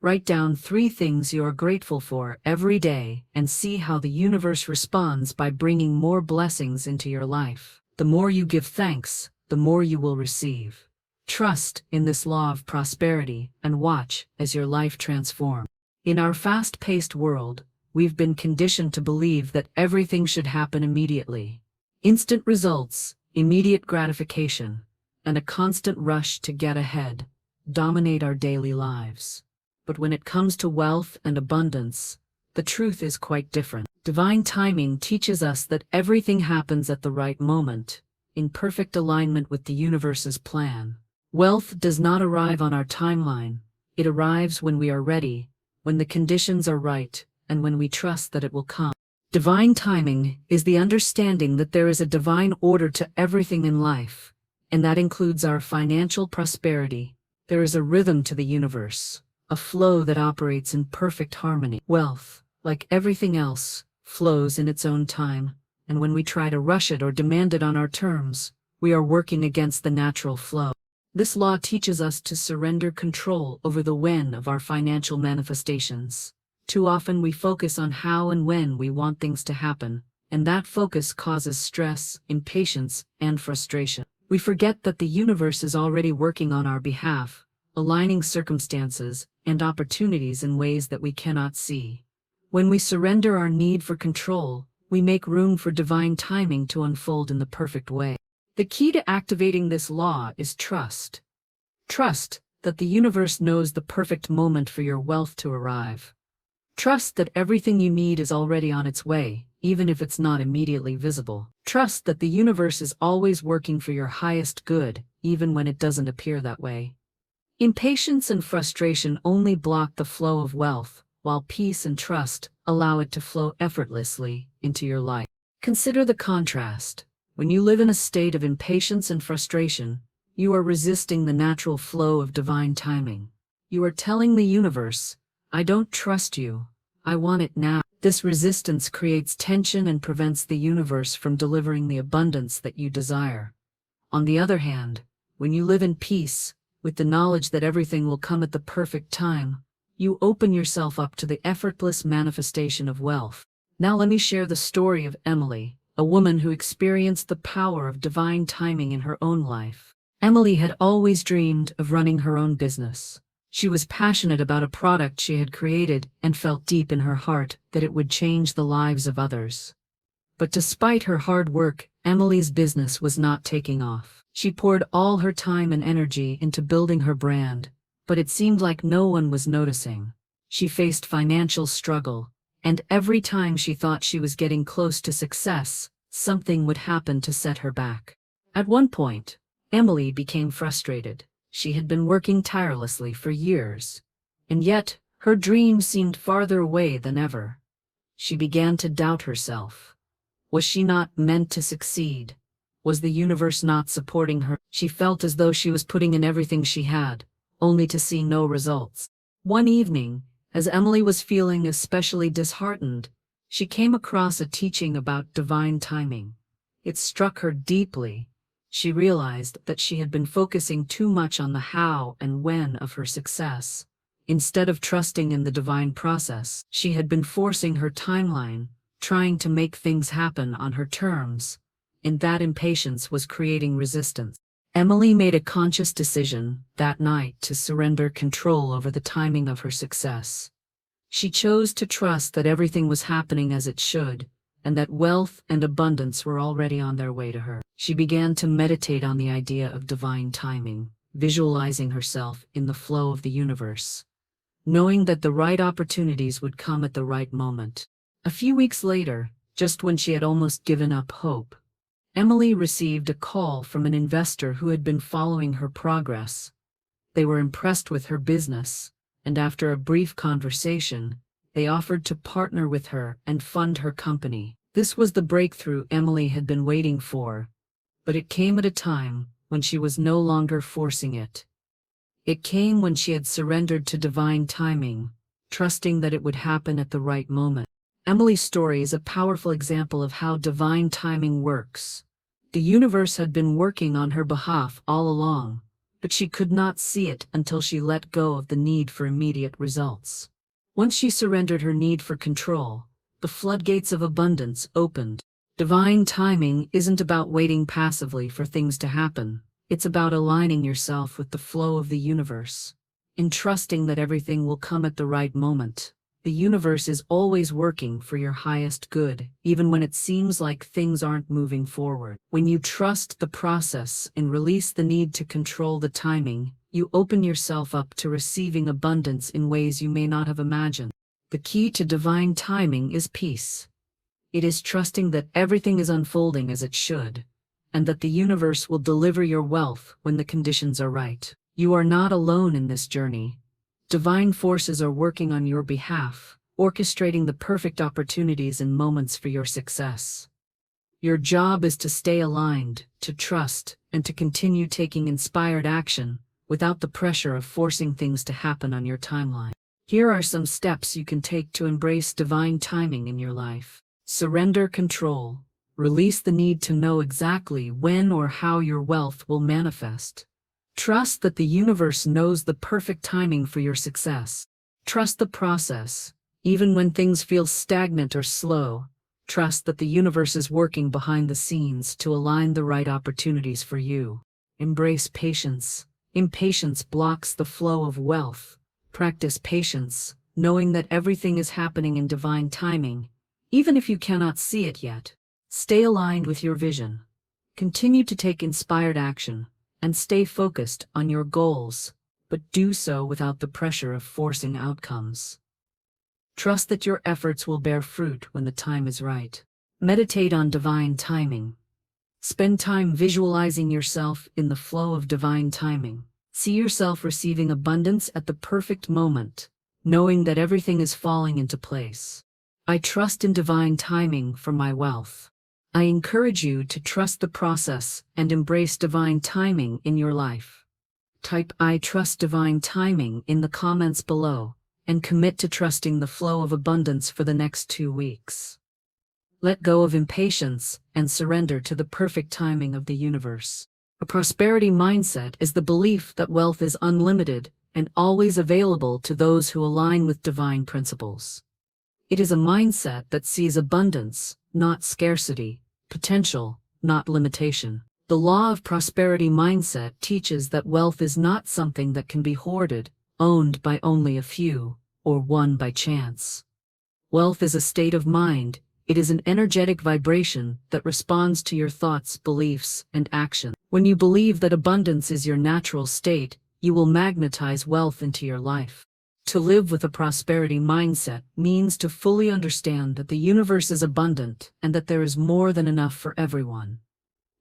Write down 3 things you are grateful for every day and see how the universe responds by bringing more blessings into your life. The more you give thanks, the more you will receive. Trust in this law of prosperity and watch as your life transforms. In our fast-paced world, we've been conditioned to believe that everything should happen immediately. Instant results, immediate gratification, and a constant rush to get ahead dominate our daily lives. But when it comes to wealth and abundance, the truth is quite different. Divine timing teaches us that everything happens at the right moment, in perfect alignment with the universe's plan. Wealth does not arrive on our timeline. It arrives when we are ready, when the conditions are right, and when we trust that it will come. Divine timing is the understanding that there is a divine order to everything in life, and that includes our financial prosperity. There is a rhythm to the universe, a flow that operates in perfect harmony. Wealth, like everything else, flows in its own time, and when we try to rush it or demand it on our terms, we are working against the natural flow. This law teaches us to surrender control over the when of our financial manifestations. Too often we focus on how and when we want things to happen, and that focus causes stress, impatience, and frustration. We forget that the universe is already working on our behalf, aligning circumstances and opportunities in ways that we cannot see. When we surrender our need for control, we make room for divine timing to unfold in the perfect way. The key to activating this law is trust. Trust that the universe knows the perfect moment for your wealth to arrive. Trust that everything you need is already on its way, even if it's not immediately visible. Trust that the universe is always working for your highest good, even when it doesn't appear that way. Impatience and frustration only block the flow of wealth, while peace and trust allow it to flow effortlessly into your life. Consider the contrast. When you live in a state of impatience and frustration, you are resisting the natural flow of divine timing. You are telling the universe, I don't trust you. I want it now. This resistance creates tension and prevents the universe from delivering the abundance that you desire. On the other hand, when you live in peace, with the knowledge that everything will come at the perfect time, you open yourself up to the effortless manifestation of wealth. Now let me share the story of Emily, a woman who experienced the power of divine timing in her own life. Emily had always dreamed of running her own business. She was passionate about a product she had created and felt deep in her heart that it would change the lives of others. But despite her hard work, Emily's business was not taking off. She poured all her time and energy into building her brand, but it seemed like no one was noticing. She faced financial struggle, and every time she thought she was getting close to success, something would happen to set her back. At one point, Emily became frustrated. She had been working tirelessly for years, and yet her dream seemed farther away than ever. She began to doubt herself. Was she not meant to succeed? Was the universe not supporting her? She felt as though she was putting in everything she had, only to see no results. One evening, as Emily was feeling especially disheartened, she came across a teaching about divine timing. It struck her deeply. She realized that she had been focusing too much on the how and when of her success. Instead of trusting in the divine process, she had been forcing her timeline, trying to make things happen on her terms, and that impatience was creating resistance. Emily made a conscious decision that night to surrender control over the timing of her success. She chose to trust that everything was happening as it should, and that wealth and abundance were already on their way to her. She began to meditate on the idea of divine timing, visualizing herself in the flow of the universe, knowing that the right opportunities would come at the right moment. A few weeks later, just when she had almost given up hope, Emily received a call from an investor who had been following her progress. They were impressed with her business, and after a brief conversation, they offered to partner with her and fund her company. This was the breakthrough Emily had been waiting for, but it came at a time when she was no longer forcing it. It came when she had surrendered to divine timing, trusting that it would happen at the right moment. Emily's story is a powerful example of how divine timing works. The universe had been working on her behalf all along, but she could not see it until she let go of the need for immediate results. Once she surrendered her need for control, the floodgates of abundance opened. Divine timing isn't about waiting passively for things to happen. It's about aligning yourself with the flow of the universe, and trusting that everything will come at the right moment. The universe is always working for your highest good, even when it seems like things aren't moving forward. When you trust the process and release the need to control the timing, you open yourself up to receiving abundance in ways you may not have imagined. The key to divine timing is peace. It is trusting that everything is unfolding as it should, and that the universe will deliver your wealth when the conditions are right. You are not alone in this journey. Divine forces are working on your behalf, orchestrating the perfect opportunities and moments for your success. Your job is to stay aligned, to trust, and to continue taking inspired action without the pressure of forcing things to happen on your timeline. Here are some steps you can take to embrace divine timing in your life. Surrender control. Release the need to know exactly when or how your wealth will manifest. Trust that the universe knows the perfect timing for your success. Trust the process. Even when things feel stagnant or slow, trust that the universe is working behind the scenes to align the right opportunities for you. Embrace patience. Impatience blocks the flow of wealth. Practice patience, knowing that everything is happening in divine timing, even if you cannot see it yet. Stay aligned with your vision. Continue to take inspired action, and stay focused on your goals, but do so without the pressure of forcing outcomes. Trust that your efforts will bear fruit when the time is right. Meditate on divine timing. Spend time visualizing yourself in the flow of divine timing. See yourself receiving abundance at the perfect moment, knowing that everything is falling into place. I trust in divine timing for my wealth. I encourage you to trust the process and embrace divine timing in your life. Type "I trust divine timing" in the comments below, and commit to trusting the flow of abundance for the next 2 weeks. Let go of impatience and surrender to the perfect timing of the universe. A prosperity mindset is the belief that wealth is unlimited and always available to those who align with divine principles. It is a mindset that sees abundance, not scarcity, potential, not limitation. The law of prosperity mindset teaches that wealth is not something that can be hoarded, owned by only a few, or won by chance. Wealth is a state of mind. It is an energetic vibration that responds to your thoughts, beliefs, and actions. When you believe that abundance is your natural state, you will magnetize wealth into your life. To live with a prosperity mindset means to fully understand that the universe is abundant and that there is more than enough for everyone.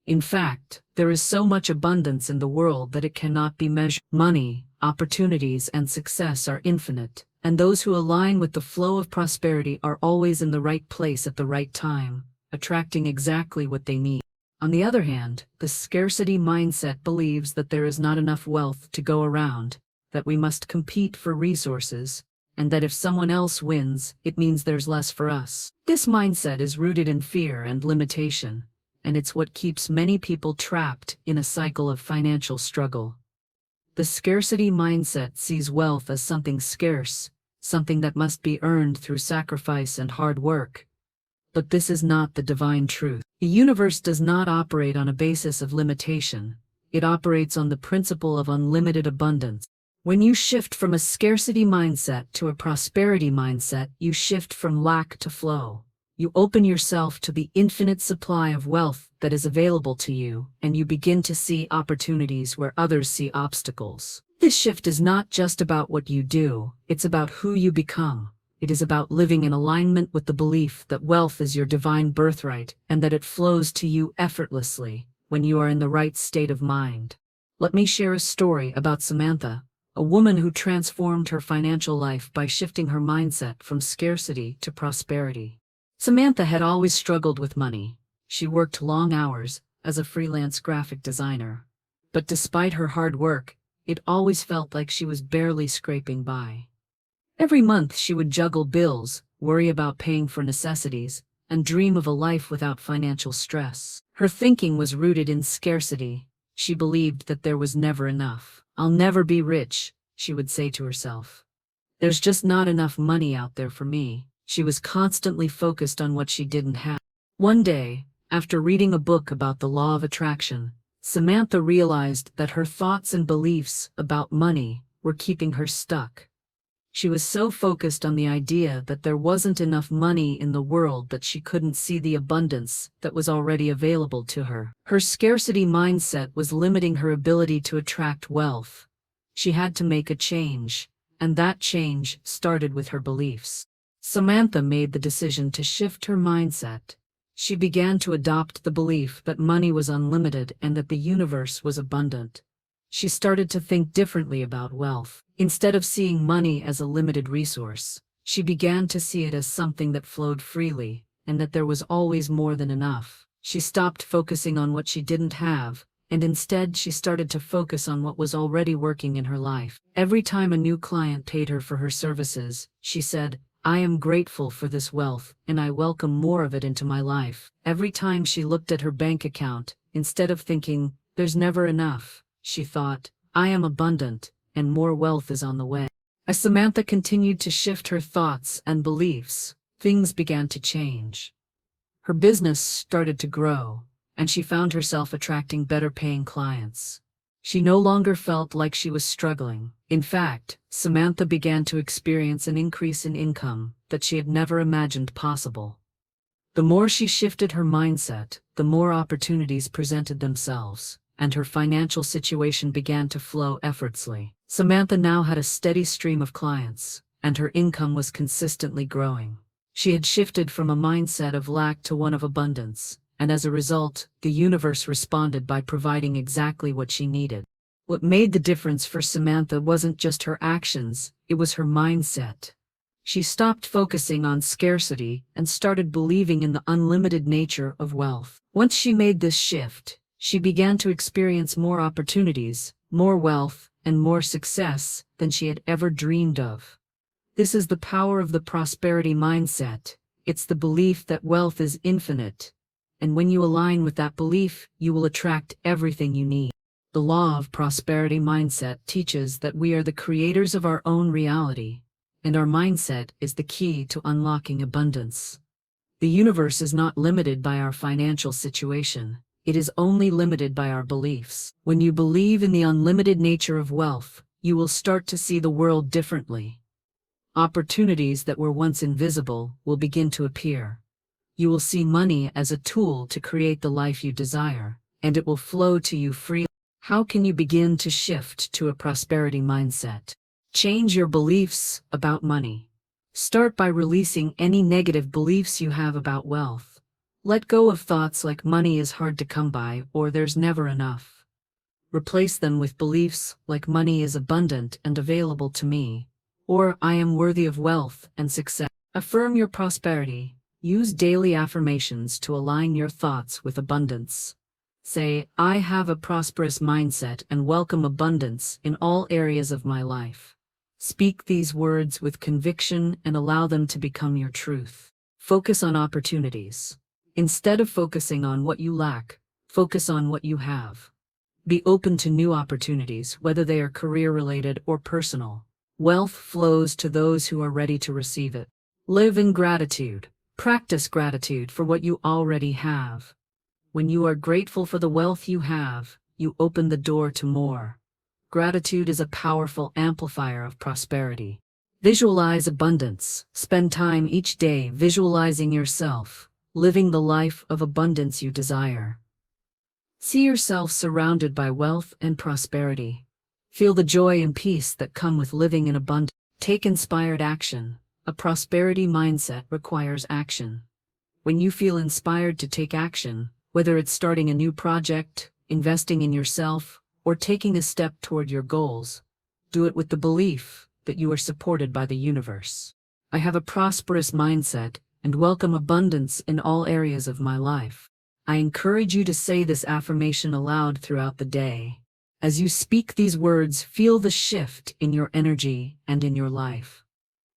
In fact, there is so much abundance in the world that it cannot be measured. Money, opportunities, and success are infinite, and those who align with the flow of prosperity are always in the right place at the right time, attracting exactly what they need. On the other hand, the scarcity mindset believes that there is not enough wealth to go around, that we must compete for resources, and that if someone else wins, it means there's less for us. This mindset is rooted in fear and limitation, and it's what keeps many people trapped in a cycle of financial struggle. The scarcity mindset sees wealth as something scarce, something that must be earned through sacrifice and hard work. But this is not the divine truth. The universe does not operate on a basis of limitation. It operates on the principle of unlimited abundance. When you shift from a scarcity mindset to a prosperity mindset, you shift from lack to flow. You open yourself to the infinite supply of wealth that is available to you, and you begin to see opportunities where others see obstacles. This shift is not just about what you do, it's about who you become. It is about living in alignment with the belief that wealth is your divine birthright and that it flows to you effortlessly when you are in the right state of mind. Let me share a story about Samantha, a woman who transformed her financial life by shifting her mindset from scarcity to prosperity. Samantha had always struggled with money. She worked long hours as a freelance graphic designer. But despite her hard work, it always felt like she was barely scraping by. Every month she would juggle bills, worry about paying for necessities, and dream of a life without financial stress. Her thinking was rooted in scarcity. She believed that there was never enough. "I'll never be rich," she would say to herself. "There's just not enough money out there for me." She was constantly focused on what she didn't have. One day, after reading a book about the law of attraction, Samantha realized that her thoughts and beliefs about money were keeping her stuck. She was so focused on the idea that there wasn't enough money in the world that she couldn't see the abundance that was already available to her. Her scarcity mindset was limiting her ability to attract wealth. She had to make a change, and that change started with her beliefs. Samantha made the decision to shift her mindset. She began to adopt the belief that money was unlimited and that the universe was abundant. She started to think differently about wealth. Instead of seeing money as a limited resource, she began to see it as something that flowed freely, and that there was always more than enough. She stopped focusing on what she didn't have, and instead she started to focus on what was already working in her life. Every time a new client paid her for her services, she said, "I am grateful for this wealth, and I welcome more of it into my life." Every time she looked at her bank account, instead of thinking, "There's never enough," she thought, "I am abundant, and more wealth is on the way." As Samantha continued to shift her thoughts and beliefs, things began to change. Her business started to grow, and she found herself attracting better-paying clients. She no longer felt like she was struggling. In fact, Samantha began to experience an increase in income that she had never imagined possible. The more she shifted her mindset, the more opportunities presented themselves, and her financial situation began to flow effortlessly. Samantha now had a steady stream of clients, and her income was consistently growing. She had shifted from a mindset of lack to one of abundance, and as a result, the universe responded by providing exactly what she needed. What made the difference for Samantha wasn't just her actions, it was her mindset. She stopped focusing on scarcity and started believing in the unlimited nature of wealth. Once she made this shift, she began to experience more opportunities, more wealth, and more success than she had ever dreamed of. This is the power of the prosperity mindset. It's the belief that wealth is infinite. And when you align with that belief, you will attract everything you need. The law of prosperity mindset teaches that we are the creators of our own reality, and our mindset is the key to unlocking abundance. The universe is not limited by our financial situation. It is only limited by our beliefs. When you believe in the unlimited nature of wealth, you will start to see the world differently. Opportunities that were once invisible will begin to appear. You will see money as a tool to create the life you desire, and it will flow to you freely. How can you begin to shift to a prosperity mindset? Change your beliefs about money. Start by releasing any negative beliefs you have about wealth. Let go of thoughts like money is hard to come by or there's never enough. Replace them with beliefs like money is abundant and available to me, or I am worthy of wealth and success. Affirm your prosperity. Use daily affirmations to align your thoughts with abundance. Say, "I have a prosperous mindset and welcome abundance in all areas of my life." Speak these words with conviction and allow them to become your truth. Focus on opportunities. Instead of focusing on what you lack, focus on what you have. Be open to new opportunities, whether they are career-related or personal. Wealth flows to those who are ready to receive it. Live in gratitude. Practice gratitude for what you already have. When you are grateful for the wealth you have, you open the door to more. Gratitude is a powerful amplifier of prosperity. Visualize abundance. Spend time each day visualizing yourself, living the life of abundance you desire. See yourself surrounded by wealth and prosperity. Feel the joy and peace that come with living in abundance. Take inspired action. A prosperity mindset requires action. When you feel inspired to take action, whether it's starting a new project, investing in yourself, or taking a step toward your goals, do it with the belief that you are supported by the universe. I have a prosperous mindset and welcome abundance in all areas of my life. I encourage you to say this affirmation aloud throughout the day. As you speak these words, feel the shift in your energy and in your life.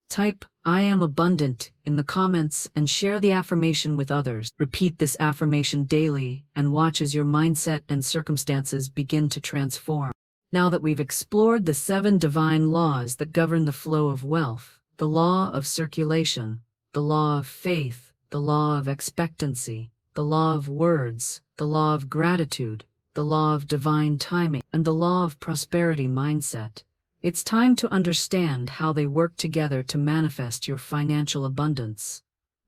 Type "I am abundant" in the comments and share the affirmation with others. Repeat this affirmation daily and watch as your mindset and circumstances begin to transform. Now that we've explored the 7 divine laws that govern the flow of wealth, the law of circulation, the law of faith, the law of expectancy, the law of words, the law of gratitude, the law of divine timing, and the law of prosperity mindset, it's time to understand how they work together to manifest your financial abundance.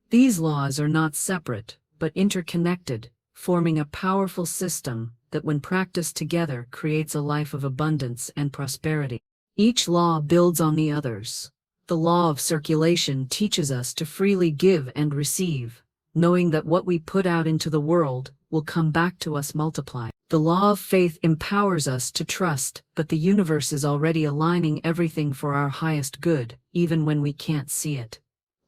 These laws are not separate, but interconnected, forming a powerful system that when practiced together creates a life of abundance and prosperity. Each law builds on the others. The law of circulation teaches us to freely give and receive, knowing that what we put out into the world will come back to us multiplied. The law of faith empowers us to trust that the universe is already aligning everything for our highest good, even when we can't see it.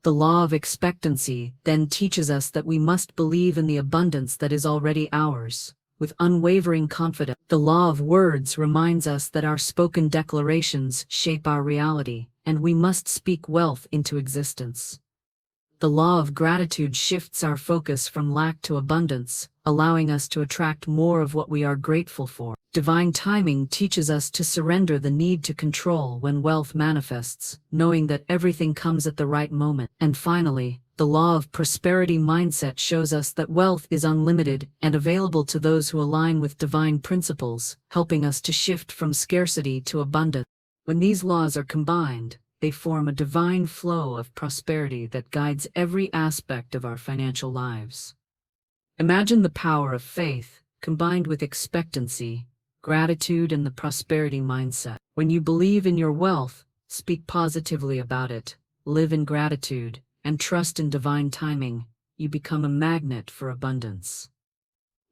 The law of expectancy then teaches us that we must believe in the abundance that is already ours, with unwavering confidence. The law of words reminds us that our spoken declarations shape our reality, and we must speak wealth into existence. The law of gratitude shifts our focus from lack to abundance, allowing us to attract more of what we are grateful for. Divine timing teaches us to surrender the need to control when wealth manifests, knowing that everything comes at the right moment. And finally, the law of prosperity mindset shows us that wealth is unlimited and available to those who align with divine principles, helping us to shift from scarcity to abundance. When these laws are combined, they form a divine flow of prosperity that guides every aspect of our financial lives. Imagine the power of faith, combined with expectancy, gratitude, and the prosperity mindset. When you believe in your wealth, speak positively about it, live in gratitude, and trust in divine timing, you become a magnet for abundance.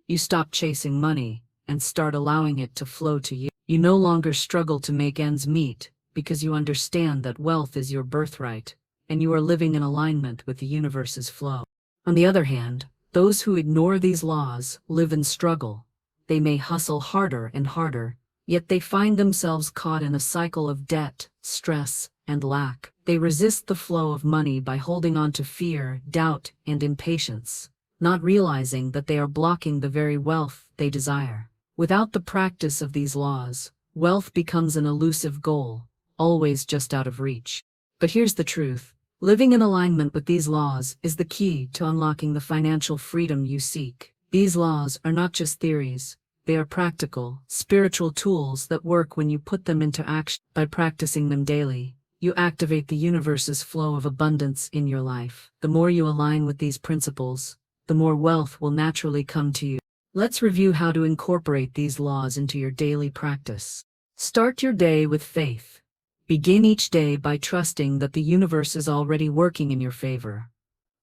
You stop chasing money and start allowing it to flow to you. You no longer struggle to make ends meet, because you understand that wealth is your birthright, and you are living in alignment with the universe's flow. On the other hand, those who ignore these laws live in struggle. They may hustle harder and harder, yet they find themselves caught in a cycle of debt, stress, and lack. They resist the flow of money by holding on to fear, doubt, and impatience, not realizing that they are blocking the very wealth they desire. Without the practice of these laws, wealth becomes an elusive goal, always just out of reach. But here's the truth. Living in alignment with these laws is the key to unlocking the financial freedom you seek. These laws are not just theories. They are practical, spiritual tools that work when you put them into action. By practicing them daily, you activate the universe's flow of abundance in your life. The more you align with these principles, the more wealth will naturally come to you. Let's review how to incorporate these laws into your daily practice. Start your day with faith. Begin each day by trusting that the universe is already working in your favor.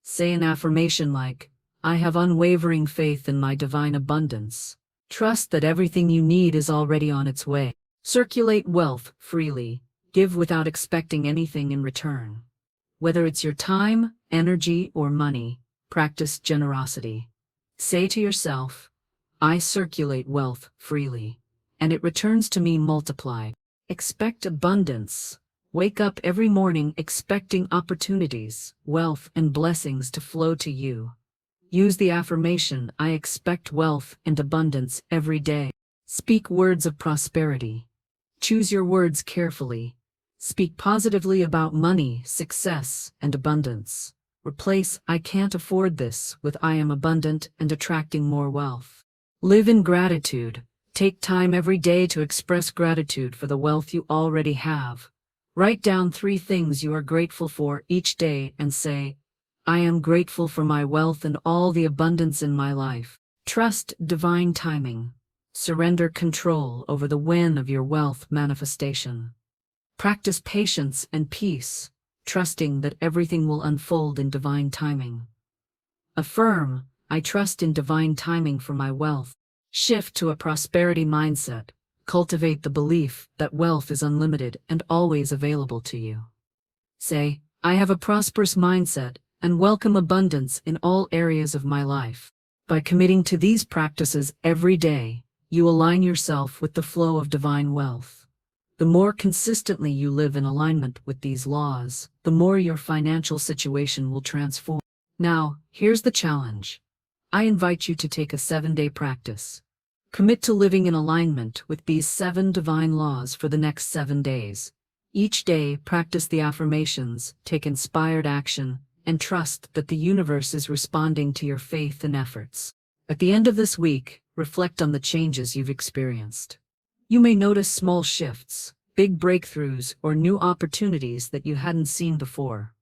Say an affirmation like, "I have unwavering faith in my divine abundance." Trust that everything you need is already on its way. Circulate wealth freely. Give without expecting anything in return. Whether it's your time, energy, or money, practice generosity. Say to yourself, "I circulate wealth freely, and it returns to me multiplied." Expect abundance. Wake up every morning expecting opportunities, wealth, and blessings to flow to you. Use the affirmation, I expect wealth and abundance every day. Speak words of prosperity. Choose your words carefully. Speak positively about money, success, and abundance. Replace I can't afford this with I am abundant and attracting more wealth. Live in gratitude. Take time every day to express gratitude for the wealth you already have. Write down 3 things you are grateful for each day and say, I am grateful for my wealth and all the abundance in my life. Trust divine timing. Surrender control over the when of your wealth manifestation. Practice patience and peace, trusting that everything will unfold in divine timing. Affirm, I trust in divine timing for my wealth. Shift to a prosperity mindset. Cultivate the belief that wealth is unlimited and always available to you. Say, I have a prosperous mindset and welcome abundance in all areas of my life. By committing to these practices every day, you align yourself with the flow of divine wealth. The more consistently you live in alignment with these laws, the more your financial situation will transform. Now, here's the challenge. I invite you to take a 7-day practice. Commit to living in alignment with these 7 divine laws for the next 7 days. Each day, practice the affirmations, take inspired action, and trust that the universe is responding to your faith and efforts. At the end of this week, reflect on the changes you've experienced. You may notice small shifts, big breakthroughs, or new opportunities that you hadn't seen before.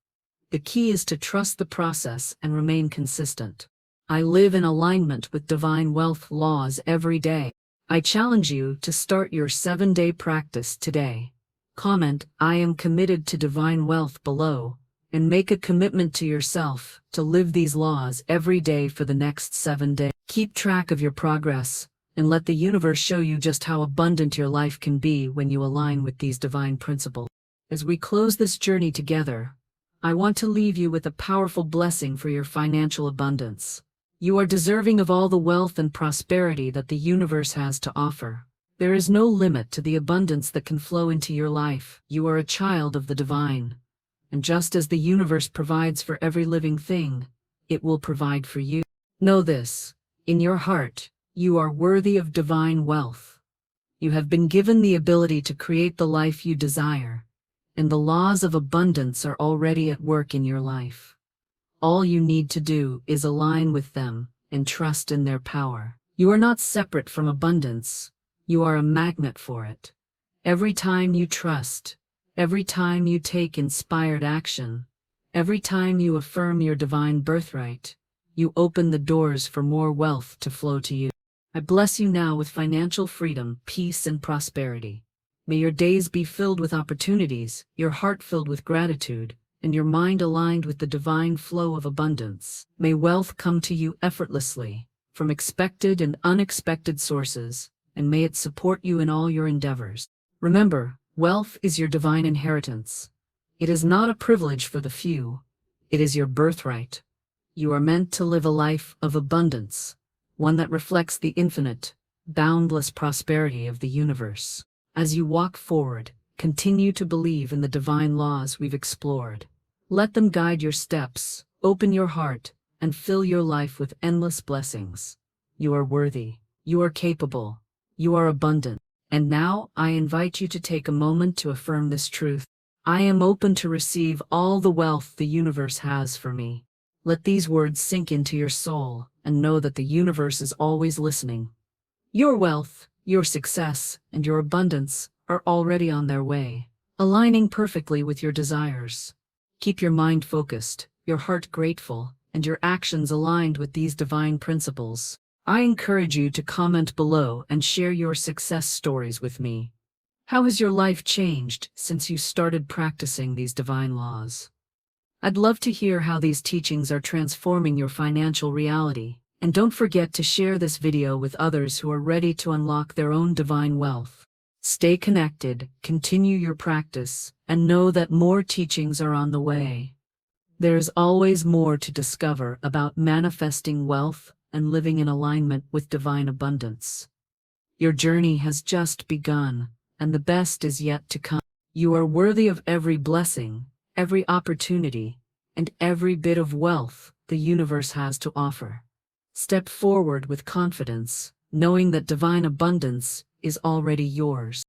The key is to trust the process and remain consistent. I live in alignment with divine wealth laws every day. I challenge you to start your 7-day practice today. Comment, I am committed to divine wealth below, and make a commitment to yourself to live these laws every day for the next 7 days. Keep track of your progress, and let the universe show you just how abundant your life can be when you align with these divine principles. As we close this journey together, I want to leave you with a powerful blessing for your financial abundance. You are deserving of all the wealth and prosperity that the universe has to offer. There is no limit to the abundance that can flow into your life. You are a child of the divine. And just as the universe provides for every living thing, it will provide for you. Know this, in your heart, you are worthy of divine wealth. You have been given the ability to create the life you desire, and the laws of abundance are already at work in your life. All you need to do is align with them and trust in their power. You are not separate from abundance. You are a magnet for it. Every time you trust, every time you take inspired action, every time you affirm your divine birthright, you open the doors for more wealth to flow to you. I bless you now with financial freedom, peace, and prosperity. May your days be filled with opportunities, your heart filled with gratitude, and your mind aligned with the divine flow of abundance. May wealth come to you effortlessly, from expected and unexpected sources, and may it support you in all your endeavors. Remember, wealth is your divine inheritance. It is not a privilege for the few. It is your birthright. You are meant to live a life of abundance, one that reflects the infinite, boundless prosperity of the universe. As you walk forward, continue to believe in the divine laws we've explored. Let them guide your steps, open your heart, and fill your life with endless blessings. You are worthy. You are capable. You are abundant. And now, I invite you to take a moment to affirm this truth. I am open to receive all the wealth the universe has for me. Let these words sink into your soul, and know that the universe is always listening. Your wealth, your success, and your abundance are already on their way, aligning perfectly with your desires. Keep your mind focused, your heart grateful, and your actions aligned with these divine principles. I encourage you to comment below and share your success stories with me. How has your life changed since you started practicing these divine laws? I'd love to hear how these teachings are transforming your financial reality. And don't forget to share this video with others who are ready to unlock their own divine wealth. Stay connected, continue your practice, and know that more teachings are on the way. There is always more to discover about manifesting wealth and living in alignment with divine abundance. Your journey has just begun, and the best is yet to come. You are worthy of every blessing, every opportunity, and every bit of wealth the universe has to offer. Step forward with confidence, knowing that divine abundance is already yours.